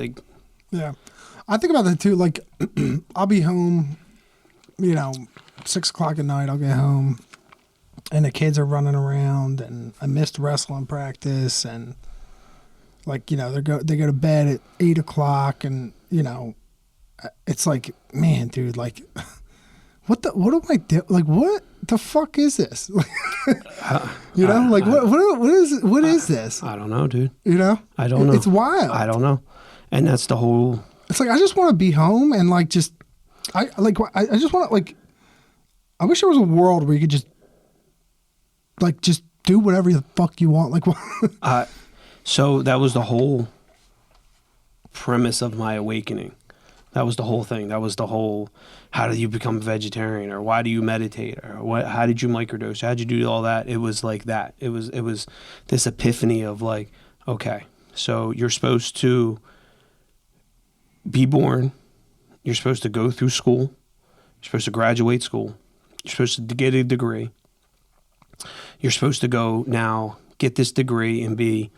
Yeah, I think about that too. Like I'll be home, you know, 6:00 at night. I'll get home, and the kids are running around, and I missed wrestling practice, and like, you know, they go to bed at 8:00, and you know, it's like, man, dude, like, what do I do? Like, what the fuck is this? You know, like what is this? I don't know, dude. You know, I don't know. It's wild. I don't know, and that's the whole. It's like I just want to be home and like just, I just want to like, I wish there was a world where you could just do whatever the fuck you want. Like, so that was the whole premise of my awakening. That was the whole thing. That was the whole, how did you become a vegetarian, or why do you meditate, or how did you microdose? How did you do all that? It was like that. It was this epiphany of like, okay, so you're supposed to be born. You're supposed to go through school. You're supposed to graduate school. You're supposed to get a degree. You're supposed to go now get this degree and be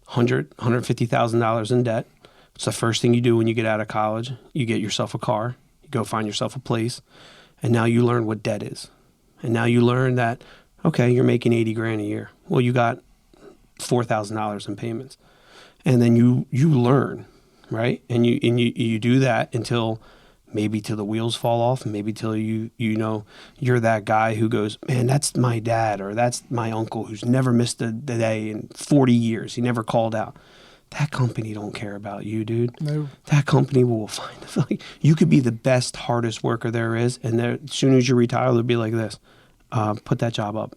$150,000 in debt. It's the first thing you do when you get out of college. You get yourself a car. You go find yourself a place. And now you learn what debt is. And now you learn that, okay, you're making $80,000 a year. Well, you got $4,000 in payments. and then you learn, right? And you do that until maybe till the wheels fall off, maybe till you're that guy who goes, man, that's my dad, or that's my uncle who's never missed a day in 40 years. He never called out. That company don't care about you, dude. No. That company will find like you could be the best, hardest worker there is, and as soon as you retire, they'll be like this: put that job up,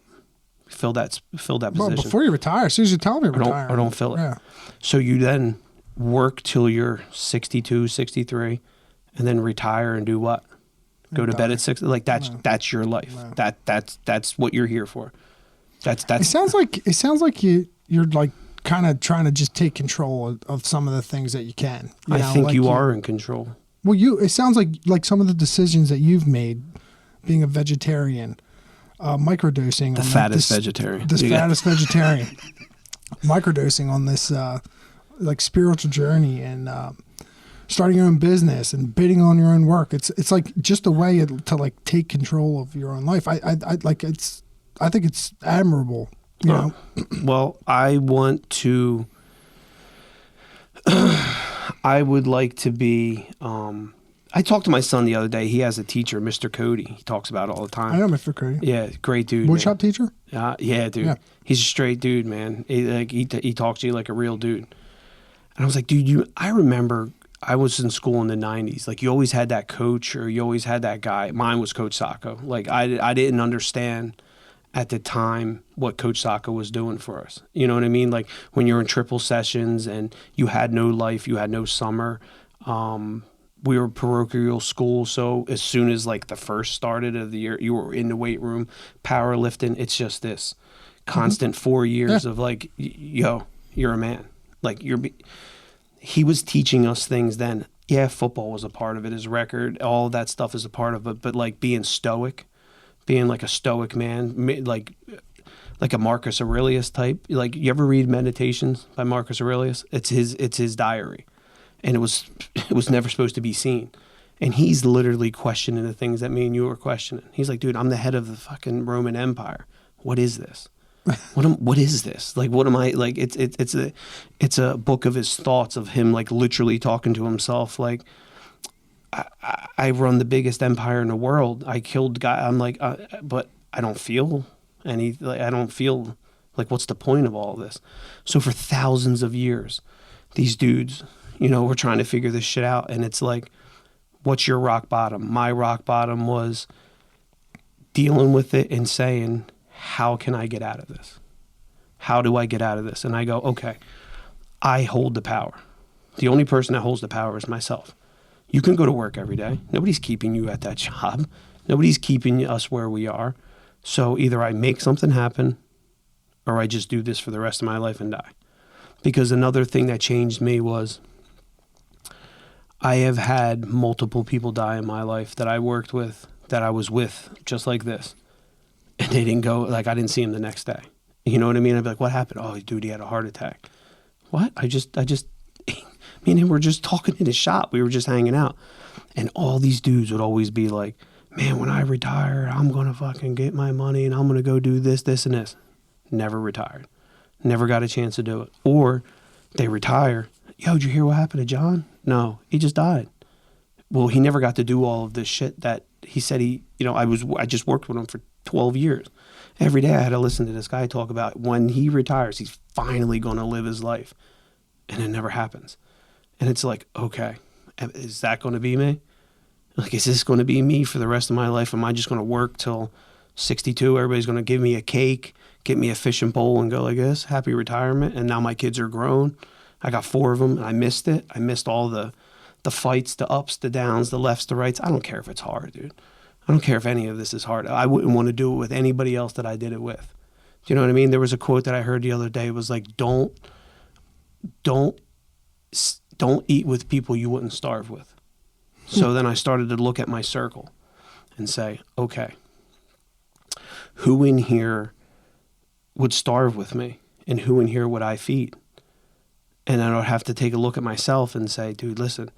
fill that position. Well, before you retire, as soon as you tell me retire, or don't fill it. Yeah. So you then work till you're 62, 63, and then retire and do what? Go to bed at 6. Like that's your life. No. That's what you're here for. That's. It sounds like you're like kind of trying to just take control of some of the things that you can. I think you are in control. Well, it sounds like some of the decisions that you've made, being a vegetarian, microdosing. The fattest vegetarian. The fattest vegetarian. Microdosing on this like spiritual journey and starting your own business and bidding on your own work. It's like just a way to like take control of your own life. I think it's admirable. You know? Well, I want to. I would like to be. I talked to my son the other day. He has a teacher, Mr. Cody. He talks about it all the time. I know Mr. Cody. Yeah, great dude. Woodshop teacher? Yeah, dude. Yeah. He's a straight dude, man. He talks to you like a real dude. And I was like, dude, I remember I was in school in the 90s. Like, you always had that coach or you always had that guy. Mine was Coach Sacco. Like, I didn't understand at the time what Coach Sacco was doing for us. You know what I mean? Like, when you're in triple sessions and you had no life, you had no summer. We were parochial school, so as soon as like the first started of the year, you were in the weight room, powerlifting. It's just this constant 4 years of like, yo, you're a man. Like he was teaching us things then. Yeah, football was a part of it. His record, all that stuff is a part of it. But like being stoic, being like a stoic man, like a Marcus Aurelius type. Like, you ever read Meditations by Marcus Aurelius? It's his diary. And it was never supposed to be seen. And he's literally questioning the things that me and you are questioning. He's like, dude, I'm the head of the fucking Roman Empire. What is this? What is this? Like, what am I, like, it's a book of his thoughts of him, like, literally talking to himself. Like, I run the biggest empire in the world. I killed guy. I'm like, but I don't feel I don't feel like, what's the point of all of this? So for thousands of years, these dudes, you know, we're trying to figure this shit out. And it's like, what's your rock bottom? My rock bottom was dealing with it and saying, how can I get out of this? How do I get out of this? And I go, okay, I hold the power. The only person that holds the power is myself. You can go to work every day. Nobody's keeping you at that job. Nobody's keeping us where we are. So either I make something happen or I just do this for the rest of my life and die. Because another thing that changed me was I have had multiple people die in my life that I worked with, that I was with, just like this. And they didn't go, like, I didn't see him the next day. You know what I mean? I'd be like, what happened? Oh, dude, he had a heart attack. What? I just, me and him were just talking in his shop. We were just hanging out. And all these dudes would always be like, man, when I retire, I'm going to fucking get my money and I'm going to go do this, this, and this. Never retired. Never got a chance to do it. Or they retire. Yo, did you hear what happened to John? No, he just died. Well, he never got to do all of this shit that he said I just worked with him for 12 years. Every day I had to listen to this guy talk about when he retires, he's finally going to live his life. And it never happens. And it's like, okay, is that going to be me? Like, is this going to be me for the rest of my life? Am I just going to work till 62? Everybody's going to give me a cake, get me a fishing pole and go like this, happy retirement. And now my kids are grown. I got 4 of them and I missed it. I missed all the fights, the ups, the downs, the lefts, the rights. I don't care if it's hard, dude. I don't care if any of this is hard. I wouldn't want to do it with anybody else that I did it with. Do you know what I mean? There was a quote that I heard the other day. It was like, don't eat with people you wouldn't starve with. So then I started to look at my circle and say, okay, who in here would starve with me and who in here would I feed? And I would have to take a look at myself and say, dude, listen,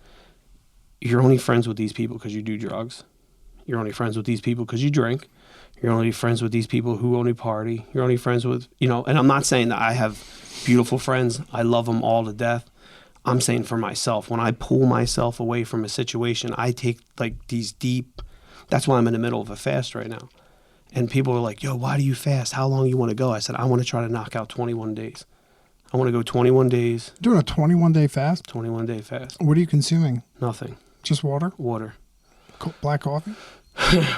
you're only friends with these people because you do drugs. You're only friends with these people because you drink. You're only friends with these people who only party. You're only friends with, and I'm not saying that I have beautiful friends. I love them all to death. I'm saying for myself, when I pull myself away from a situation, I take like these deep, that's why I'm in the middle of a fast right now. And people are like, yo, why do you fast? How long you want to go? I said, I want to try to knock out 21 days. I want to go 21 days. Doing a 21-day fast? 21-day fast. What are you consuming? Nothing. Just water? Water. Black coffee?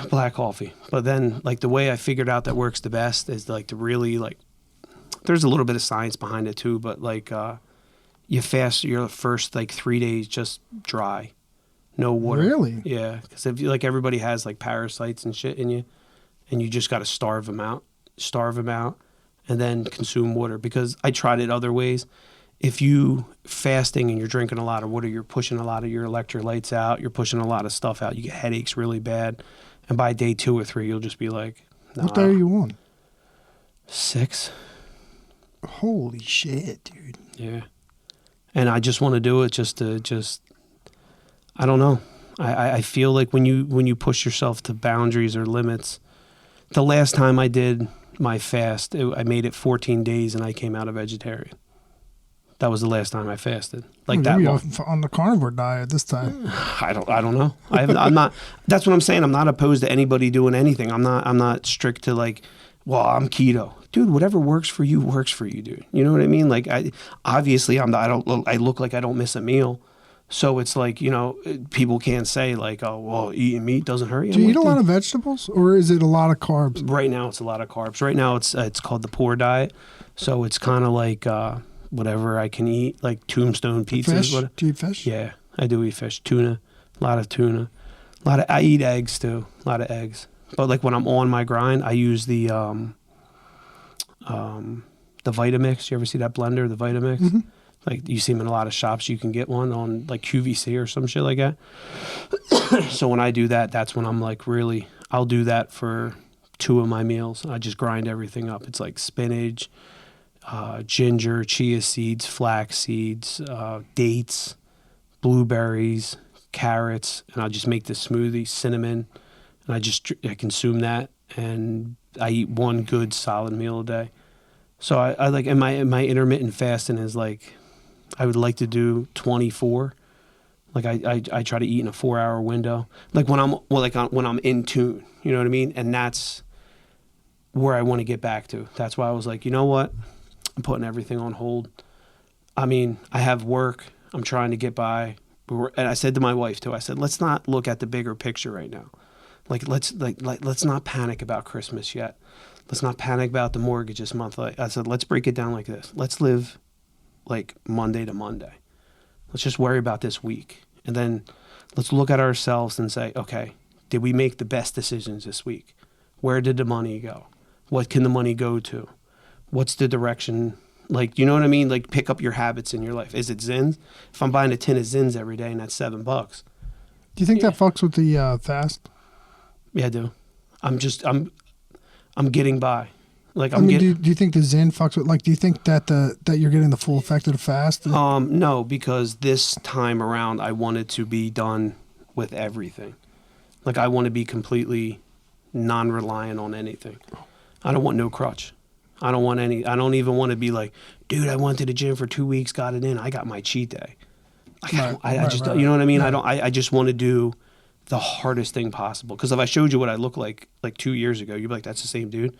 Black coffee. But then, like, the way I figured out that works the best is, like, to really, like, there's a little bit of science behind it, too, but, like, you fast your first, like, 3 days just dry. No water. Really? Yeah. Because, if you, like, everybody has, like, parasites and shit in you, and you just got to starve them out, and then consume water. Because I tried it other ways. If you fasting and you're drinking a lot of water, you're pushing a lot of your electrolytes out. You're pushing a lot of stuff out. You get headaches really bad. And by day 2 or 3, you'll just be like, nah. What day are you on? 6. Holy shit, dude. Yeah. And I just want to do it I don't know. I feel like when you push yourself to boundaries or limits, the last time I did my fast, I made it 14 days and I came out a vegetarian. That was the last time I fasted. Like that on the carnivore diet this time. I don't know. I'm not. That's what I'm saying. I'm not opposed to anybody doing anything. I'm not strict to like, well, I'm keto, dude. Whatever works for you, dude. You know what I mean? Like, I look like I don't miss a meal. So it's like, people can't say like, oh, well, eating meat doesn't hurt you. Do you eat a lot of vegetables, or is it a lot of carbs? Right now, it's a lot of carbs. Right now, it's called the poor diet. So it's kind of like. Whatever I can eat, like tombstone pizzas. Fish? Do you eat fish? Yeah, I do eat fish. Tuna, a lot of tuna. I eat eggs too, a lot of eggs. But like when I'm on my grind, I use the Vitamix. You ever see that blender, the Vitamix? Mm-hmm. Like you see them in a lot of shops. You can get one on like QVC or some shit like that. So when I do that, that's when I'm like really, I'll do that for 2 of my meals. I just grind everything up. It's like spinach, ginger, chia seeds, flax seeds, dates, blueberries, carrots, and I'll just make this smoothie, cinnamon, and I consume that, and I eat 1 good solid meal a day. So I like, and my intermittent fasting is like, I would like to do 24. Like I try to eat in a 4-hour window. Like when I'm in tune, you know what I mean? And that's where I want to get back to. That's why I was like, you know what? I'm putting everything on hold. I mean, I have work. I'm trying to get by. And I said to my wife too, I said, let's not look at the bigger picture right now. Let's not panic about Christmas yet. Let's not panic about the mortgage this month. I said, let's break it down like this. Let's live like Monday to Monday. Let's just worry about this week. And then let's look at ourselves and say, okay, did we make the best decisions this week? Where did the money go? What can the money go to? What's the direction? Like, you know what I mean? Like, pick up your habits in your life. Is it Zins? If I'm buying a tin of Zins every day and that's $7. Do you think that fucks with the fast? Yeah, I do. I'm getting by. Like, do you think the Zen fucks with, like, do you think that that you're getting the full effect of the fast? No, because this time around I wanted to be done with everything. Like, I want to be completely non-reliant on anything. I don't want no crutch. I don't even want to be like, dude, I went to the gym for 2 weeks, got it in. I got my cheat day. I just, you know what I mean? Yeah. I just want to do the hardest thing possible. Because if I showed you what I look like 2 years ago, you'd be like, that's the same dude.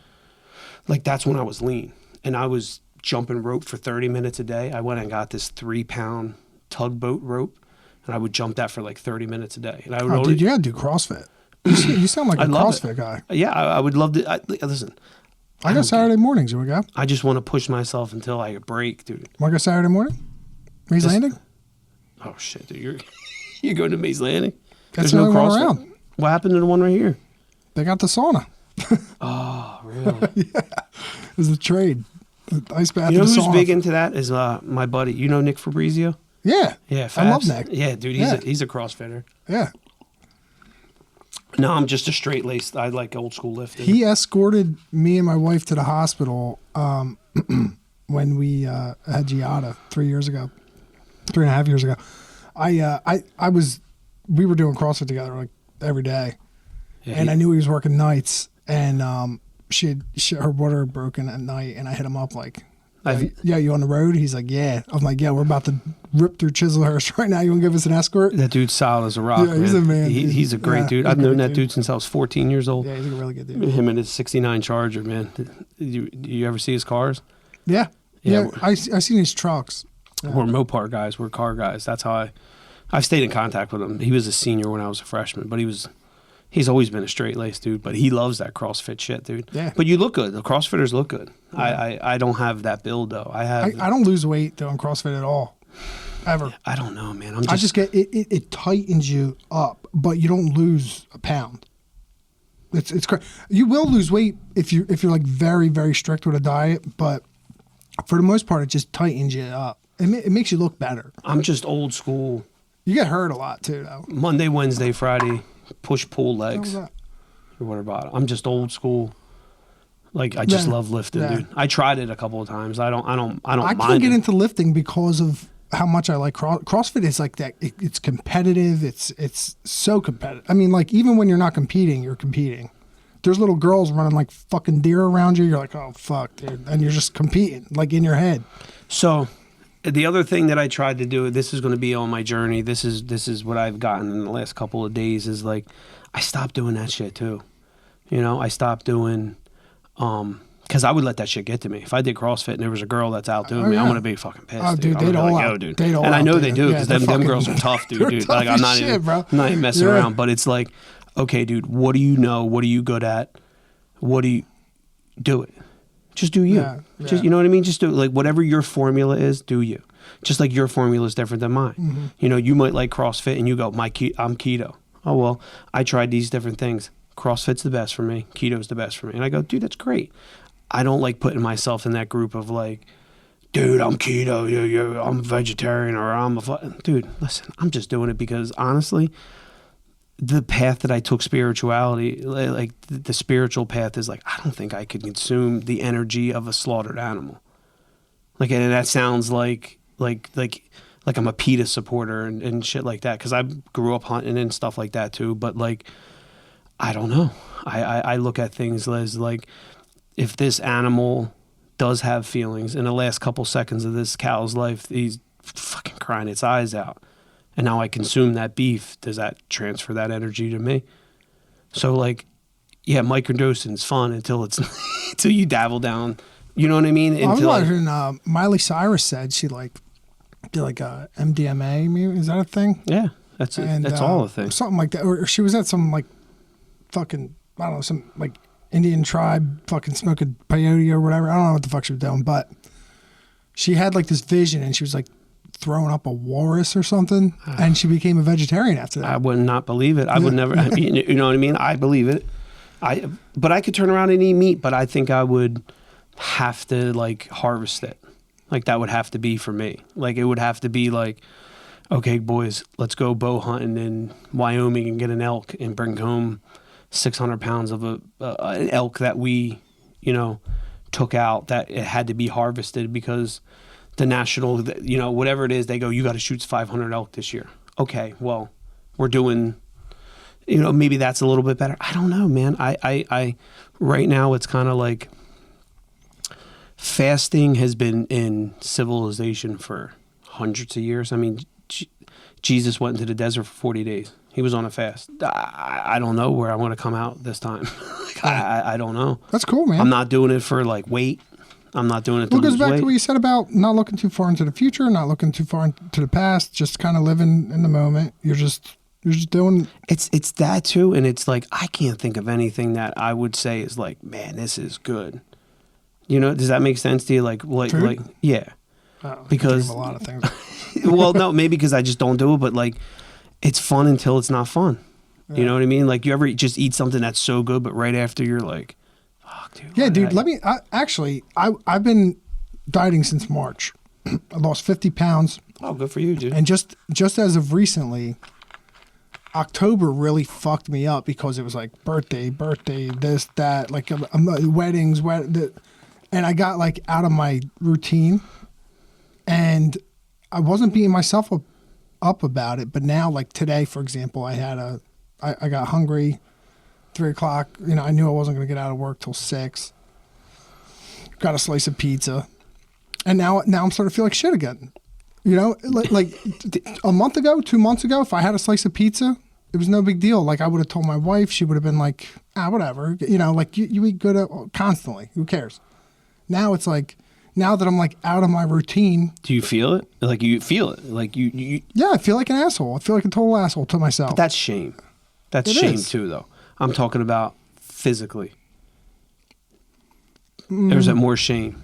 Like, that's when I was lean. And I was jumping rope for 30 minutes a day. I went and got this 3-pound tugboat rope. And I would jump that for like 30 minutes a day. And I would dude, you gotta do CrossFit. You sound like a CrossFit guy. Yeah, I would love to. Listen. I go Saturday mornings. You want to go? I just want to push myself until I break, dude. Want to go Saturday morning? Mays Landing? Oh, shit, dude. You're going to Mays Landing? That's the only one around. What happened to the one right here? They got the sauna. Oh, really? Yeah. There's a trade. The ice bath. You know who's big into that is my buddy. You know Nick Fabrizio? Yeah. Yeah, Fabs. I love Nick. Yeah, dude, he's a CrossFitter. Yeah. No, I'm just a straight laced. I like old school lifting. He escorted me and my wife to the hospital when we had Giada 3.5 years ago. We were doing CrossFit together like every day, Yeah, and I knew he was working nights, and her water had broken at night, and I hit him up like, yeah, you on the road? He's like, yeah. I'm like, yeah, we're about to rip through Chislehurst right now. You want to give us an escort? That dude's solid as a rock. Yeah, he's a man. He's a great dude. I've known that dude since I was 14 years old. Yeah, he's a really good dude. Him and his '69 Charger, man. You ever see his cars? Yeah. I seen his trucks. Yeah. We're Mopar guys. We're car guys. That's how I've stayed in contact with him. He was a senior when I was a freshman, but he's always been a straight-laced dude, but he loves that CrossFit shit, dude. Yeah. But you look good. The CrossFitters look good. Yeah. I don't have that build, though. I don't lose weight, though, in CrossFit at all. Ever. I don't know, man. I just get it tightens you up, but you don't lose a pound. It's crazy. You will lose weight if you're like very, very strict with a diet, but for the most part, it just tightens you up. It makes you look better. I'm just old school. You get hurt a lot, too, though. Monday, Wednesday, Friday, push-pull legs. Your water bottle. I'm just old school. Like, I just love lifting, dude. I tried it a couple of times. I don't mind I can't get into lifting because of how much I like CrossFit. Is like that. It's competitive. It's so competitive. I mean, like, even when you're not competing, you're competing. There's little girls running like fucking deer around you. You're like, oh, fuck, dude. And you're just competing, like, in your head. So the other thing that I tried to do, this is going to be on my journey. This is what I've gotten in the last couple of days is like, I stopped doing that shit too. You know, I stopped doing, because I would let that shit get to me. If I did CrossFit and there was a girl that's out doing me, I'm gonna be fucking pissed. Oh, dude, they'd all out. Dude. And I know they do because them girls are tough, dude. Like I'm not even messing around. But it's like, okay, dude, what do you know? What are you good at? What do you do it? Just do you. Yeah. Just, you know what I mean? Just do it. Like whatever your formula is, do you. Just like your formula is different than mine. Mm-hmm. You know, you might like CrossFit and you go, I'm keto. Oh, well, I tried these different things. CrossFit's the best for me. Keto's the best for me. And I go, dude, that's great. I don't like putting myself in that group of like, dude, I'm keto, I'm a vegetarian, or I'm a... Dude, listen, I'm just doing it because honestly, the path that I took spirituality, like the spiritual path is like, I don't think I could consume the energy of a slaughtered animal. Like, and that sounds like I'm a PETA supporter and shit like that. Cause I grew up hunting and stuff like that too. But like, I don't know. I look at things as like, if this animal does have feelings in the last couple seconds of this cow's life, he's fucking crying its eyes out. And now I consume that beef. Does that transfer that energy to me? So like, yeah, microdosing is fun until until you dabble down. You know what I mean? I was watching Miley Cyrus said she like did like a MDMA. Maybe is that a thing? Yeah, that's all a thing. Something like that. Or she was at some like fucking I don't know, some like Indian tribe fucking smoking peyote or whatever. I don't know what the fuck she was doing, but she had like this vision and she was like throwing up a walrus or something, and she became a vegetarian after that. I would not believe it. I would never. You know what I mean? I believe it. But I could turn around and eat meat, but I think I would have to like harvest it. Like that would have to be for me. Like it would have to be like, okay, boys, let's go bow hunting in Wyoming and get an elk and bring home 600 pounds of an elk that we, took out, that it had to be harvested because the national, whatever it is, they go, you got to shoot 500 elk this year. Okay, well, we're doing, maybe that's a little bit better. I don't know, man. I right now it's kind of like fasting has been in civilization for hundreds of years. I mean, Jesus went into the desert for 40 days. He was on a fast. I don't know where I want to come out this time. I don't know. That's cool, man. I'm not doing it for like weight. I'm not doing it to lose weight. It goes back to what you said about not looking too far into the future, not looking too far into the past, just kind of living in the moment. You're just doing. It's that too, and it's like I can't think of anything that I would say is like, man, this is good. Does that make sense to you? Like, yeah. Because a lot of things. Well, no, maybe because I just don't do it, but like, it's fun until it's not fun. Yeah. You know what I mean? Like, you ever just eat something that's so good, but right after you're like, fuck, dude. Yeah, dude. I've been dieting since March. I lost 50 pounds. Oh, good for you, dude. And just as of recently, October really fucked me up because it was like birthday, this, that, like weddings, and I got like out of my routine, and I wasn't beating myself up about it. But now, like today, for example, I got hungry. 3 o'clock. You know, I knew I wasn't going to get out of work till 6. Got a slice of pizza. And now I'm starting to feel like shit again. You know, like a month ago, 2 months ago, if I had a slice of pizza, it was no big deal. Like I would have told my wife, she would have been like, whatever. You know, like you eat good constantly. Who cares? Now it's like, now that I'm like out of my routine. Do you feel it? Like you feel it? Like you Yeah, I feel like an asshole. I feel like a total asshole to myself. But that's shame. That's shame too, though. I'm talking about physically. Or is it more shame?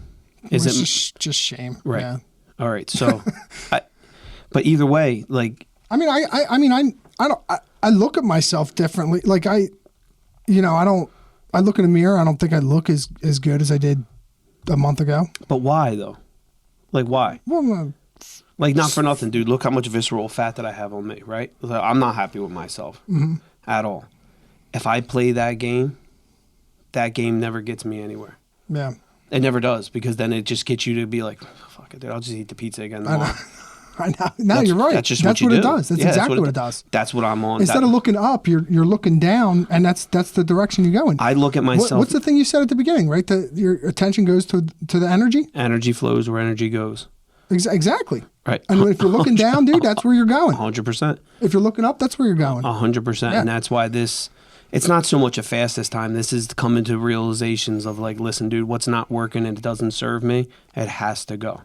Is it just shame? Right. Yeah. All right. So, but either way, like. I mean, I look at myself differently. Like I look in the mirror. I don't think I look as good as I did a month ago. But why though? Like why? Well, like not for nothing, dude. Look how much visceral fat that I have on me, right? I'm not happy with myself at all. If I play that game never gets me anywhere. Yeah. It never does, because then it just gets you to be like, fuck it, dude, I'll just eat the pizza again tomorrow. I know. No, you're right. That's just what you do. it does. That's exactly what it does. That's what I'm on. Instead of looking up, you're looking down, and that's the direction you're going. I look at myself. What's the thing you said at the beginning, right? Your attention goes to the energy? Energy flows where energy goes. Exactly. Right. And if you're looking down, dude, that's where you're going. 100%. If you're looking up, that's where you're going. 100%. Yeah. And that's why it's not so much a fast this time. This is coming to realizations of like, listen, dude, what's not working and it doesn't serve me, it has to go.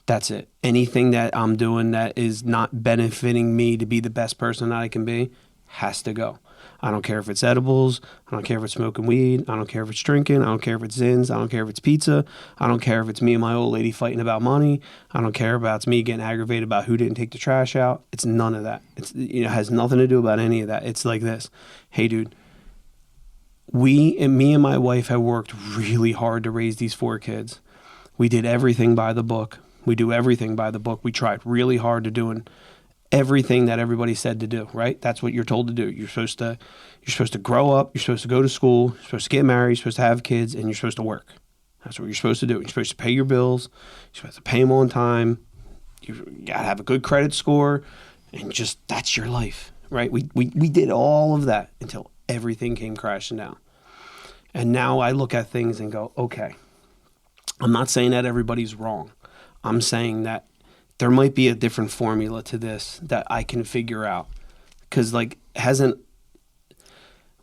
That's it. Anything that I'm doing that is not benefiting me to be the best person that I can be has to go. I don't care if it's edibles. I don't care if it's smoking weed. I don't care if it's drinking. I don't care if it's Zins. I don't care if it's pizza. I don't care if it's me and my old lady fighting about money. I don't care about it's me getting aggravated about who didn't take the trash out. It's none of that. It has nothing to do about any of that. It's like this. Hey, dude, me and my wife have worked really hard to raise these 4 kids. We did everything by the book. We do everything by the book. We tried really hard to doing everything that everybody said to do, right? That's what you're told to do. You're supposed to grow up, you're supposed to go to school, you're supposed to get married, you're supposed to have kids, and you're supposed to work. That's what you're supposed to do. You're supposed to pay your bills, you're supposed to pay them on time, you got to have a good credit score, and just that's your life, right? We did all of that until everything came crashing down. And now I look at things and go, okay, I'm not saying that everybody's wrong. I'm saying that there might be a different formula to this that I can figure out. Because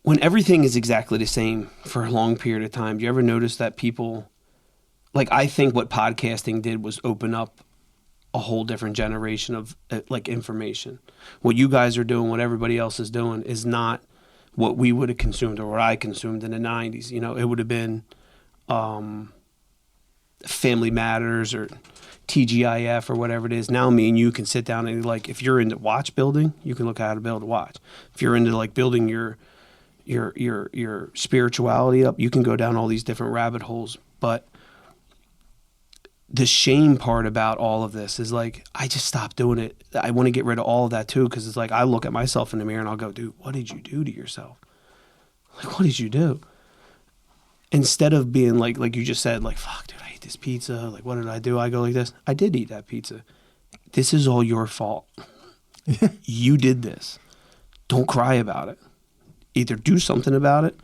when everything is exactly the same for a long period of time, do you ever notice that people, like I think what podcasting did was open up a whole different generation of like information. What you guys are doing, what everybody else is doing is not what we would have consumed or what I consumed in the 90s. You know, it would have been Family Matters or TGIF or whatever it is. Now me and you can sit down and like, if you're into watch building, you can look at how to build a watch. If you're into like building your spirituality up, you can go down all these different rabbit holes. But the shame part about all of this is like, I just stopped doing it. I want to get rid of all of that too, because it's like I look at myself in the mirror and I'll go, dude, what did you do to yourself? Like, what did you do? Instead of being like you just said, like, fuck, dude, I ate this pizza. Like, what did I do? I go like this. I did eat that pizza. This is all your fault. You did this. Don't cry about it. Either do something about it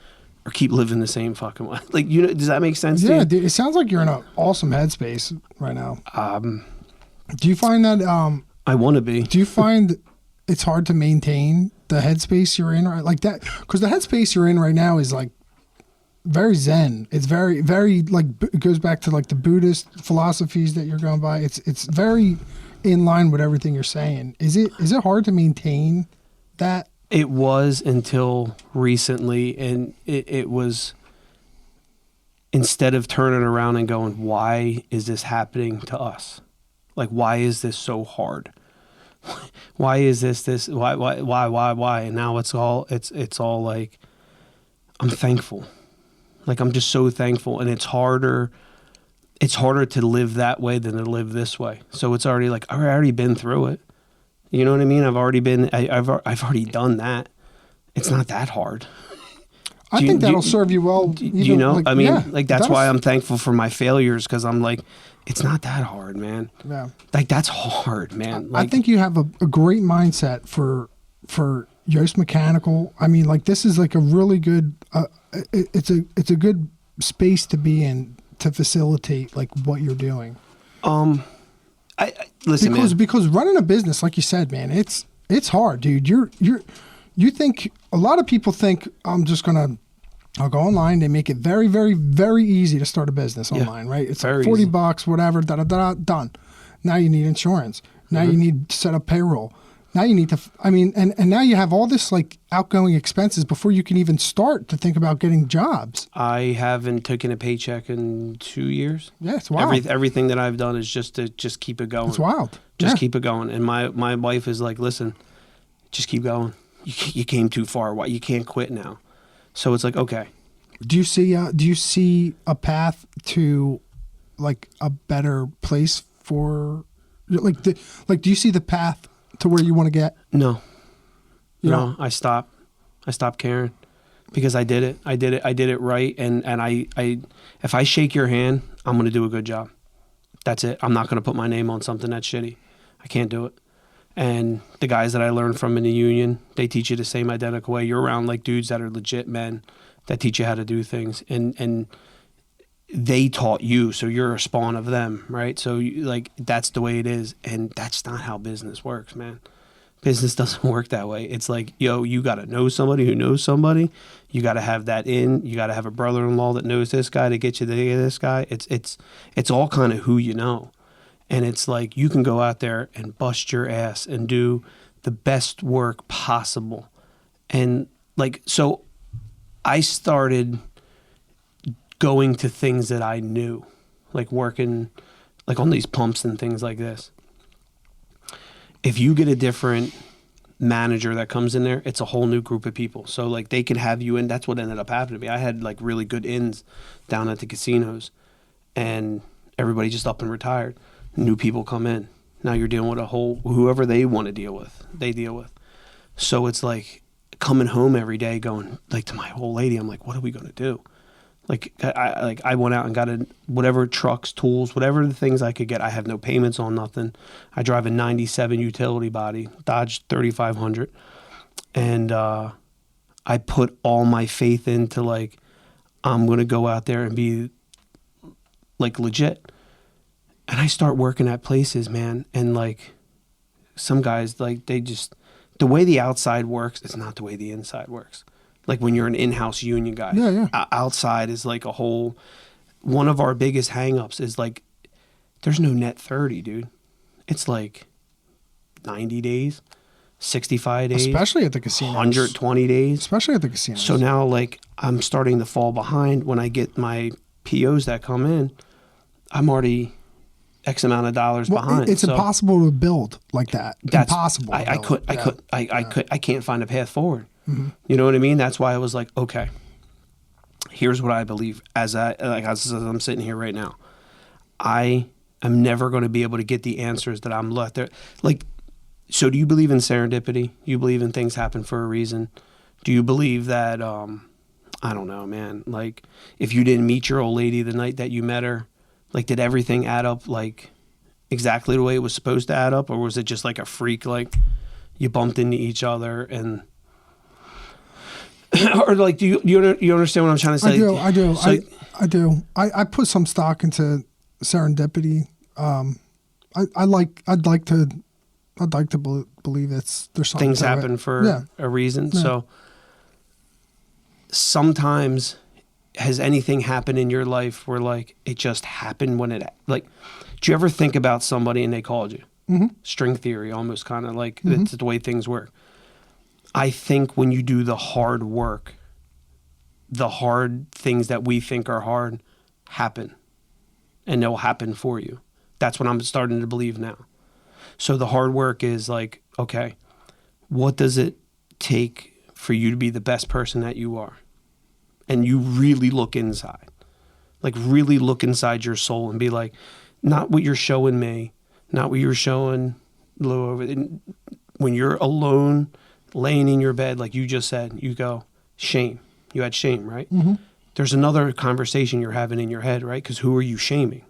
or keep living the same fucking way. Like, you know, does that make sense to you? Yeah, dude, it sounds like you're in an awesome headspace right now. Do you find that... I want to be. Do you find it's hard to maintain the headspace you're in? Right? Like that? Because the headspace you're in right now is like very Zen. It's very, very like, it goes back to like the Buddhist philosophies that you're going by. It's very in line with everything you're saying. Is it hard to maintain that? It was until recently, and it was, instead of turning around and going, why is this happening to us? Like, why is this so hard? Why is this? Why? And now it's all like, I'm thankful. Like, I'm just so thankful, and it's harder to live that way than to live this way. So it's already like, I've already been through it. You know what I mean? I've already done that. It's not that hard. I think that'll serve you well. You know, like, I mean, yeah, like that's why I'm thankful for my failures, because I'm like, it's not that hard, man. Yeah. Like, that's hard, man. Like, I think you have a great mindset for Yost Mechanical. I mean, like this is like a really good. It's a good space to be in to facilitate like what you're doing. I listen, because running a business, like you said, man, it's hard, dude. You think a lot of people think I'll go online. They make it very, very, very easy to start a business online, right? It's like $40, whatever, done. Now you need insurance. Now you need to set up payroll. Now you need to, and now you have all this like outgoing expenses before you can even start to think about getting jobs. I haven't taken a paycheck in 2 years. Yeah, it's wild. Everything that I've done is just to keep it going. It's wild. Just keep it going. And my wife is like, listen, just keep going. You came too far. Why you can't quit now? So it's like, okay. Do you see a path to like a better place for do you see the path to where you want to get? No. No, I stopped caring because I did it. I did it right. And I if I shake your hand, I'm going to do a good job. That's it. I'm not going to put my name on something that's shitty. I can't do it. And the guys that I learned from in the union, they teach you the same identical way. You're around like dudes that are legit men that teach you how to do things, and they taught you, so you're a spawn of them, right? So that's the way it is, and that's not how business works, man. Business doesn't work that way. It's like, you got to know somebody who knows somebody. You got to have that in. You got to have a brother-in-law that knows this guy to get you to this guy. It's all kind of who you know. And it's like you can go out there and bust your ass and do the best work possible. And so I started going to things that I knew, like working like on these pumps and things like this. If you get a different manager that comes in there, it's a whole new group of people. So like they can have you in. That's what ended up happening to me. I had like really good ins down at the casinos, and everybody just up and retired. New people come in. Now you're dealing with whoever they want to deal with, they deal with. So it's like coming home every day going like to my old lady, I'm like, what are we going to do? I went out and got whatever trucks, tools, whatever the things I could get. I have no payments on nothing. I drive a 97 utility body, Dodge 3500. And I put all my faith into like, I'm going to go out there and be like legit. And I start working at places, man. And like some guys, like the way the outside works is not the way the inside works. Like when you're an in-house union guy, outside is like one of our biggest hangups is like, there's no net 30, dude. It's like 90 days, 65 days. Especially at the casinos. 120 days. Especially at the casinos. So now like I'm starting to fall behind when I get my POs that come in. I'm already X amount of dollars behind. It's impossible to build like that. That's impossible. I can't find a path forward. Mm-hmm. You know what I mean? That's why I was like, okay, here's what I believe as I'm sitting here right now. I am never going to be able to get the answers that I'm left there. Like, so do you believe in serendipity? You believe in things happen for a reason? Do you believe that, I don't know, man, like if you didn't meet your old lady the night that you met her, like did everything add up like exactly the way it was supposed to add up? Or was it just like a freak, like you bumped into each other and... or like, do you understand what I'm trying to say? I do. I do. I put some stock into serendipity. I'd like to believe there's something. Things happen for a reason. Yeah. So sometimes, has anything happened in your life where like it just happened when it like? Do you ever think about somebody and they called you? Mm-hmm. String theory, almost kind of like it's the way things work. I think when you do the hard work, the hard things that we think are hard happen, and they'll happen for you. That's what I'm starting to believe now. So the hard work is like, okay, what does it take for you to be the best person that you are? And you really look inside, like really look inside your soul and be like, not what you're showing me, not what you're showing Lou over. When you're alone, laying in your bed, like you just said, you go, shame. You had shame, right? Mm-hmm. There's another conversation you're having in your head, right? Because who are you shaming?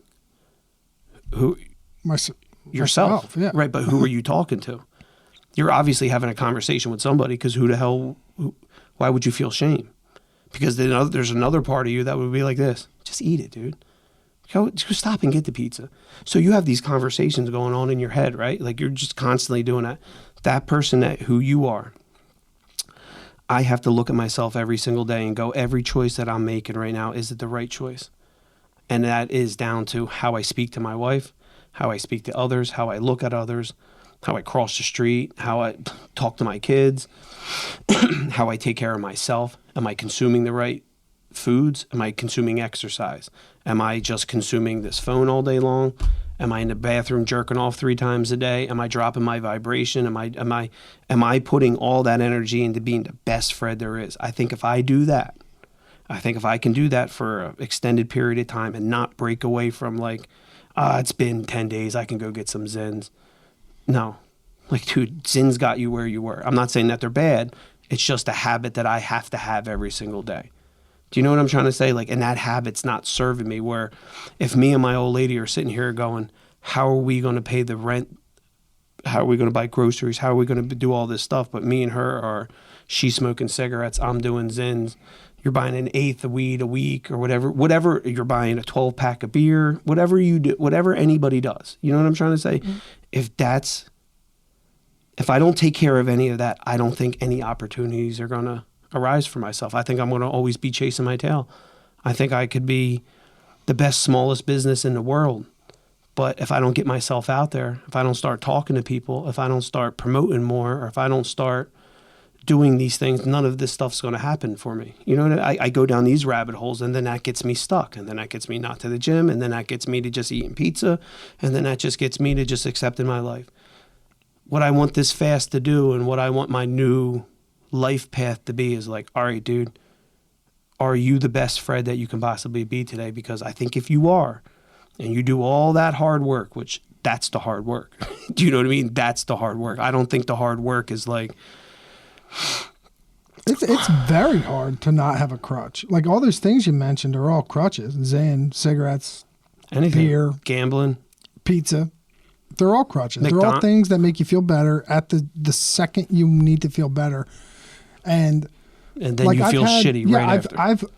Yourself, yeah. Right? But who are you talking to? You're obviously having a conversation with somebody, because why would you feel shame? Because there's another part of you that would be like this. Just eat it, dude. Go stop and get the pizza. So you have these conversations going on in your head, right? Like you're just constantly doing that. That person, who you are, I have to look at myself every single day and go, every choice that I'm making right now, is it the right choice? And that is down to how I speak to my wife, how I speak to others, how I look at others, how I cross the street, how I talk to my kids, how I take care of myself. Am I consuming the right foods? Am I consuming exercise? Am I just consuming this phone all day long? Am I in the bathroom jerking off 3 times a day? Am I dropping my vibration? Am I putting all that energy into being the best Fred there is? I think if I do that, if I can do that for an extended period of time and not break away from like, it's been 10 days, I can go get some Zins. No. Like, dude, Zins got you where you were. I'm not saying that they're bad. It's just a habit that I have to have every single day. Do you know what I'm trying to say? Like, and that habit's not serving me, where if me and my old lady are sitting here going, how are we going to pay the rent? How are we going to buy groceries? How are we going to do all this stuff? But me and her are, she's smoking cigarettes, I'm doing Zins. You're buying an eighth of weed a week or whatever you're buying a 12 pack of beer, whatever you do, whatever anybody does. You know what I'm trying to say? Mm-hmm. If I don't take care of any of that, I don't think any opportunities are going to arise for myself. I think I'm going to always be chasing my tail. I think I could be the best, smallest business in the world. But if I don't get myself out there, if I don't start talking to people, if I don't start promoting more, or if I don't start doing these things, none of this stuff's going to happen for me. You know, I go down these rabbit holes, and then that gets me stuck, and then that gets me not to the gym, and then that gets me to just eating pizza, and then that just gets me to just accepting my life. What I want this fast to do, and what I want my new life path to be, is like, all right, dude, are you the best Fred that you can possibly be today? Because I think if you are, and you do all that hard work, which that's the hard work. Do you know what I mean? That's the hard work. I don't think the hard work is like... It's very hard to not have a crutch. Like, all those things you mentioned are all crutches. Zen, cigarettes, anything, beer, gambling, pizza. They're all crutches. They're all things that make you feel better at the second you need to feel better. And then like, you feel shitty right after.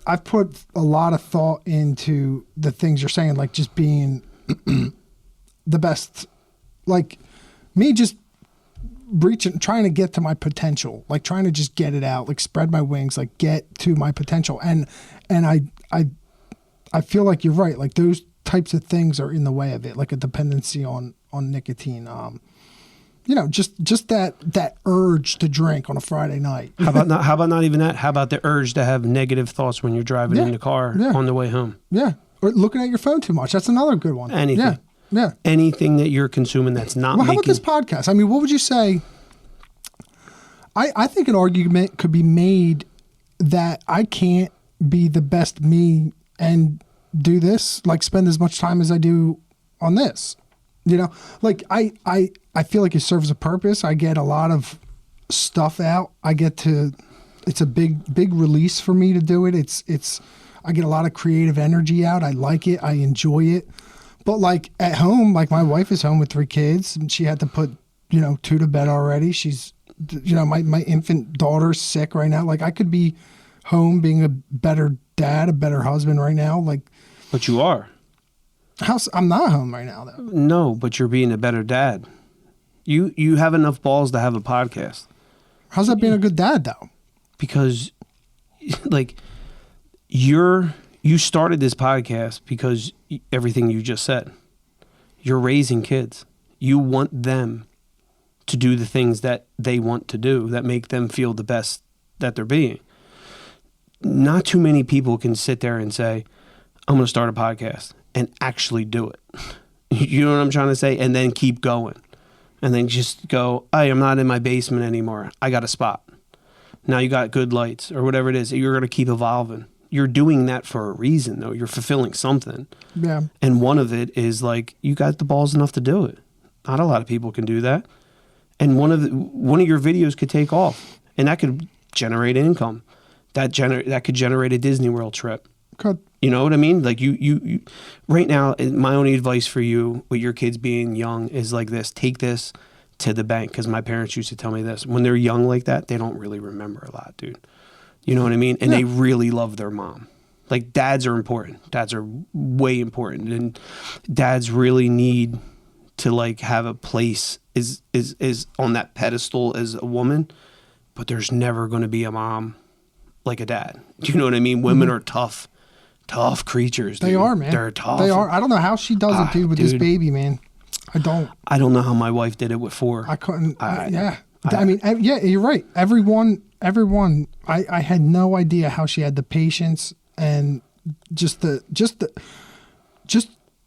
I've put a lot of thought into the things you're saying, like just being the best, like me just trying to get to my potential, like trying to just get it out, like spread my wings, like get to my potential. And I feel like you're right. Like those types of things are in the way of it, like a dependency on nicotine. You know, just that urge to drink on a Friday night. How about not even that? How about the urge to have negative thoughts when you're driving in the car on the way home? Yeah. Or looking at your phone too much. That's another good one. Anything. Yeah. Anything that you're consuming that's not how about this podcast? I mean, what would you say? I think an argument could be made that I can't be the best me and do this, like spend as much time as I do on this. You know, like I feel like it serves a purpose. I get a lot of stuff out. It's a big release for me to do it. I get a lot of creative energy out. I like it. I enjoy it. But like at home, like my wife is home with 3 kids, and she had to put, 2 to bed already. She's, my infant daughter's sick right now. Like I could be home being a better dad, a better husband right now. Like, but you are. I'm not home right now, though. No, but you're being a better dad. You have enough balls to have a podcast. How's that being a good dad, though? Because, like, you started this podcast because everything you just said. You're raising kids. You want them to do the things that they want to do that make them feel the best that they're being. Not too many people can sit there and say, I'm going to start a podcast, and actually do it. You know what I'm trying to say? And then keep going. And then just go, hey, I'm not in my basement anymore. I got a spot. Now you got good lights or whatever it is. You're going to keep evolving. You're doing that for a reason, though. You're fulfilling something. Yeah. And one of it is like, you got the balls enough to do it. Not a lot of people can do that. And one of your videos could take off, and that could generate income. That could generate a Disney World trip. Could. You know what I mean? Like you right now, my only advice for you with your kids being young is like this: take to the bank. Because my parents used to tell me this: when they're young like that, they don't really remember a lot, dude. You know what I mean? And they really love their mom. Like, dads are important. Dads are way important, and dads really need to like have a place is on that pedestal as a woman. But there's never going to be a mom like a dad. Do you know what I mean? Women are tough creatures. Dude. They are, man. They're tough. They are. I don't know how she does it, dude, with this baby, man. I don't know how my wife did it with 4. I couldn't. I mean, yeah, you're right. Everyone. I had no idea how she had the patience and just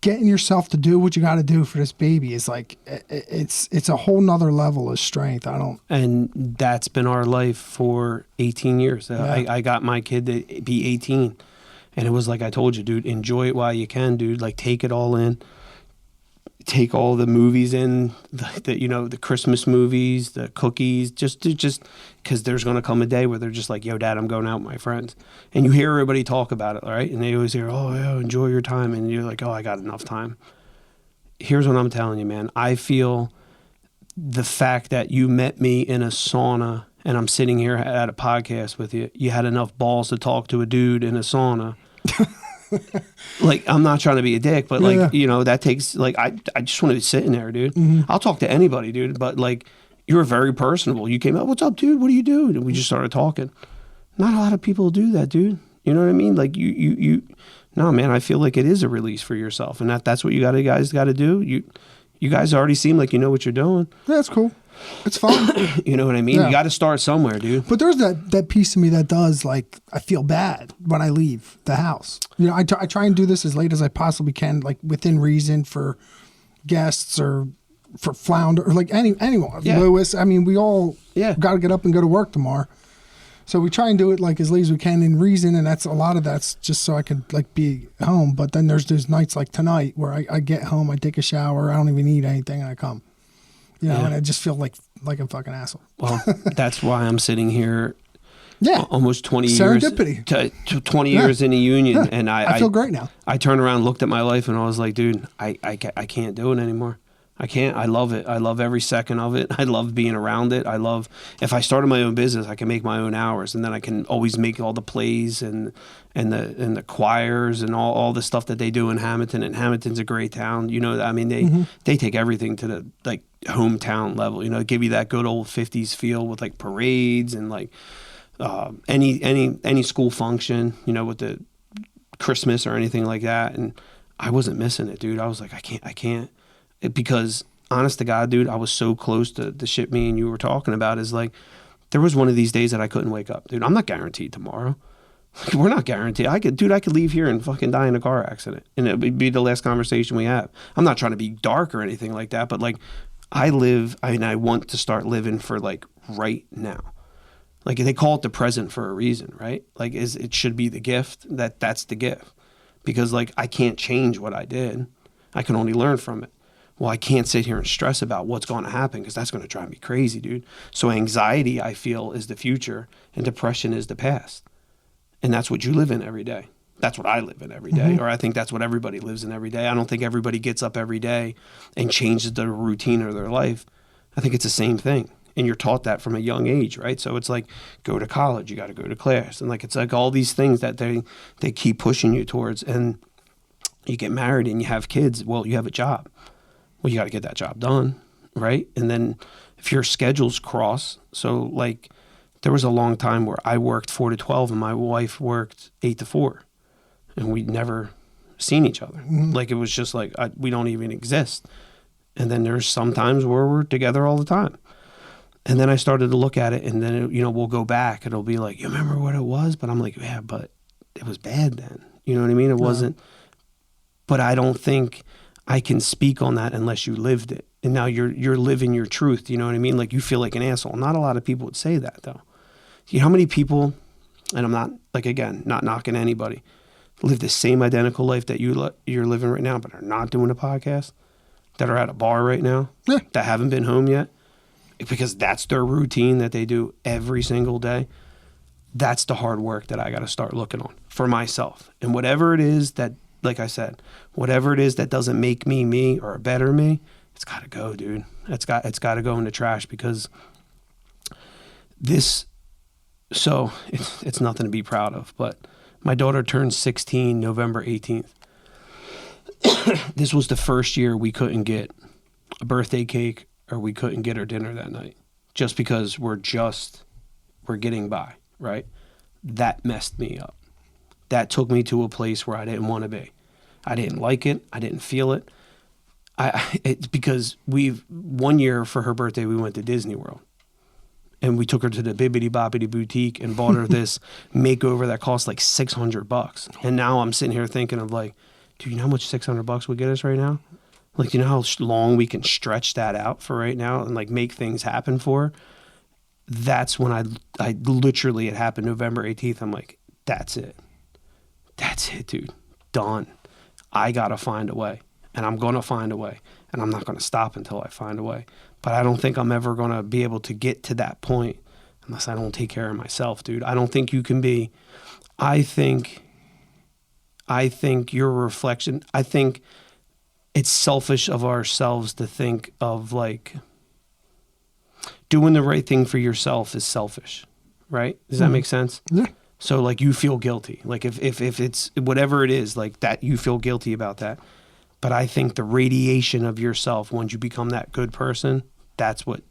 getting yourself to do what you got to do for this baby is like it's a whole nother level of strength. And that's been our life for 18 years. I got my kid to be 18, and it was like I told you, dude. Enjoy it while you can, dude. Like, take it all in. Take all the movies in, the Christmas movies, the cookies, just because there's going to come a day where they're just like, yo, Dad, I'm going out with my friends. And you hear everybody talk about it, right? And they always hear, oh, yeah, enjoy your time. And you're like, oh, I got enough time. Here's what I'm telling you, man. I feel the fact that you met me in a sauna and I'm sitting here at a podcast with you, you had enough balls to talk to a dude in a sauna. Like, I'm not trying to be a dick, but that takes, like, I just want to be sitting there, dude. Mm-hmm. I'll talk to anybody, dude. But like, you were very personable. You came out, what's up, dude? What do you do? And we just started talking. Not a lot of people do that, dude. You know what I mean? Like, no, man, I feel like it is a release for yourself. And that's what you guys got to do. You guys already seem like you know what you're doing. Yeah, that's cool. It's fun. You know what I mean? Yeah. You got to start somewhere, dude. But there's that piece of me that does, like, I feel bad when I leave the house. You know, I try and do this as late as I possibly can, like, within reason for guests or for Flounder or like anyone. Yeah. Lewis. I mean, we all got to get up and go to work tomorrow. So we try and do it like as late as we can in reason, and that's a lot of that's just so I could like be home. But then there's nights like tonight where I get home, I take a shower, I don't even eat anything, and I come. You know, and I just feel like a fucking asshole. Well, that's why I'm sitting here. Yeah, almost 20 serendipity. years. 20 years in a union, and I feel great now. I turned around, looked at my life, and I was like, dude, I can't do it anymore. I can't. I love it. I love every second of it. I love being around it. I love, if I started my own business, I can make my own hours, and then I can always make all the plays and the choirs and all the stuff that they do in Hamilton. And Hamilton's a great town. You know, I mean, they take everything to the like hometown level. You know, give you that good old 50s feel with like parades and like any school function. You know, with the Christmas or anything like that. And I wasn't missing it, dude. I was like, I can't. Because honest to God, dude, I was so close to the shit me and you were talking about is like, there was one of these days that I couldn't wake up. Dude, I'm not guaranteed tomorrow. We're not guaranteed. I could leave here and fucking die in a car accident. And it would be the last conversation we have. I'm not trying to be dark or anything like that, but like I want to start living for like right now. Like they call it the present for a reason, right? Like it should be the gift that's the gift. Because like I can't change what I did. I can only learn from it. Well, I can't sit here and stress about what's going to happen because that's going to drive me crazy, dude. So anxiety, I feel, is the future and depression is the past. And that's what you live in every day. That's what I live in every day. Or I think that's what everybody lives in every day. I don't think everybody gets up every day and changes the routine of their life. I think it's the same thing. And you're taught that from a young age, right? So it's like, go to college, you got to go to class. And like, it's like all these things that they keep pushing you towards. And you get married and you have kids. Well, you have a job. Well, you got to get that job done, right? And then if your schedules cross, so like there was a long time where I worked 4 to 12 and my wife worked 8 to 4 and we'd never seen each other. Like it was just like, we don't even exist. And then there's some times where we're together all the time. And then I started to look at it and then, we'll go back. It'll be like, you remember what it was? But I'm like, yeah, but it was bad then. You know what I mean? It wasn't, but I don't think I can speak on that unless you lived it. And now you're living your truth. You know what I mean? Like you feel like an asshole. Not a lot of people would say that though. You know how many people, and I'm not like, again, not knocking anybody, live the same identical life that you're living right now, but are not doing a podcast, that are at a bar right now, that haven't been home yet, because that's their routine that they do every single day. That's the hard work that I got to start looking on for myself. And whatever it is that, like I said, whatever it is that doesn't make me or a better me, it's got to go, dude. It's got to go in the trash because this. So it's nothing to be proud of, but my daughter turned 16 November 18th. This was the first year we couldn't get a birthday cake or we couldn't get her dinner that night just because we're getting by, right? That messed me up. That took me to a place where I didn't want to be. I didn't like it. I didn't feel it. It's because 1 year for her birthday, we went to Disney World. And we took her to the Bibbidi Bobbidi Boutique and bought her this makeover that cost like $600. And now I'm sitting here thinking of like, dude, you know how much $600 would get us right now? Like, you know how long we can stretch that out for right now and like make things happen for her? That's when I literally, it happened November 18th. I'm like, that's it. That's it, dude. Done. I got to find a way. And I'm going to find a way. And I'm not going to stop until I find a way. But I don't think I'm ever going to be able to get to that point unless I don't take care of myself, dude. I don't think you can be. I think you're a reflection. I think it's selfish of ourselves to think of like doing the right thing for yourself is selfish, right? Does that make sense? Yeah. So like you feel guilty. Like if it's whatever it is like that, you feel guilty about that. But I think the radiation of yourself, once you become that good person, that's what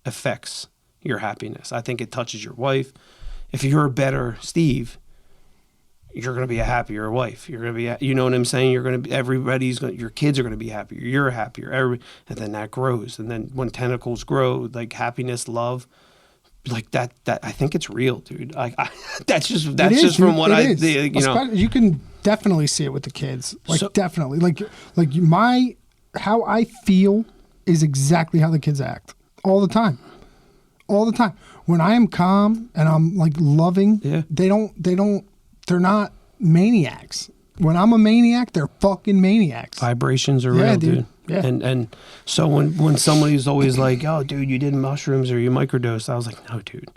affects your happiness. I think it touches your wife. If you're a better Steve, you're going to be a happier wife. You're going to be, you know what I'm saying? You're going to be, your kids are going to be happier. You're happier. And then that grows. And then when tentacles grow, like happiness, love, like that I think it's real, dude. That's just from what you know. You can definitely see it with the kids. Like definitely. Like how I feel is exactly how the kids act all the time. All the time. When I am calm and I'm like loving, they're not maniacs. When I'm a maniac, they're fucking maniacs. Vibrations are real, dude. Yeah. And so when somebody's always like, oh, dude, you did mushrooms or you microdosed, I was like, no, dude,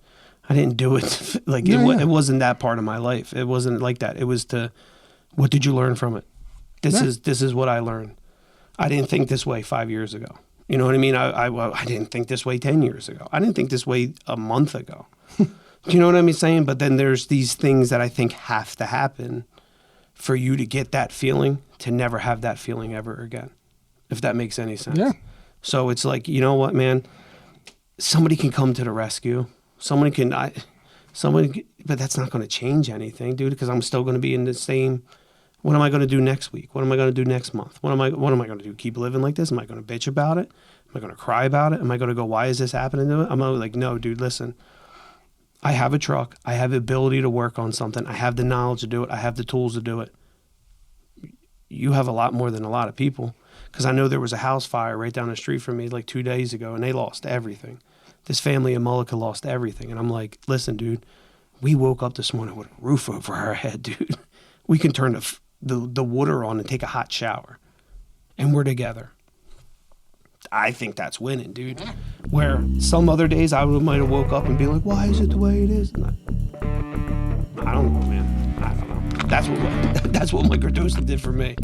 I didn't do it. Like it wasn't that part of my life. It wasn't like that. It was what did you learn from it? This is what I learned. I didn't think this way 5 years ago. You know what I mean? I didn't think this way 10 years ago. I didn't think this way a month ago. You know what I'm saying? But then there's these things that I think have to happen for you to get that feeling, to never have that feeling ever again, if that makes any sense. Yeah. So it's like, you know what, man? Somebody can come to the rescue. But that's not going to change anything, dude, because I'm still going to be in the same. What am I going to do next week? What am I going to do next month? What am I going to do? Keep living like this? Am I going to bitch about it? Am I going to cry about it? Am I going to go, why is this happening to it? I'm like, no, dude, listen. I have a truck. I have the ability to work on something. I have the knowledge to do it. I have the tools to do it. You have a lot more than a lot of people, because I know there was a house fire right down the street from me like 2 days ago, and they lost everything. This family in Mullica lost everything. And I'm like, listen, dude, we woke up this morning with a roof over our head, dude. We can turn the water on and take a hot shower, and we're together. I think that's winning, dude. Where some other days I might have woke up and be like, why is it the way it is? And I don't know, man. I don't know. That's what microdosing did for me.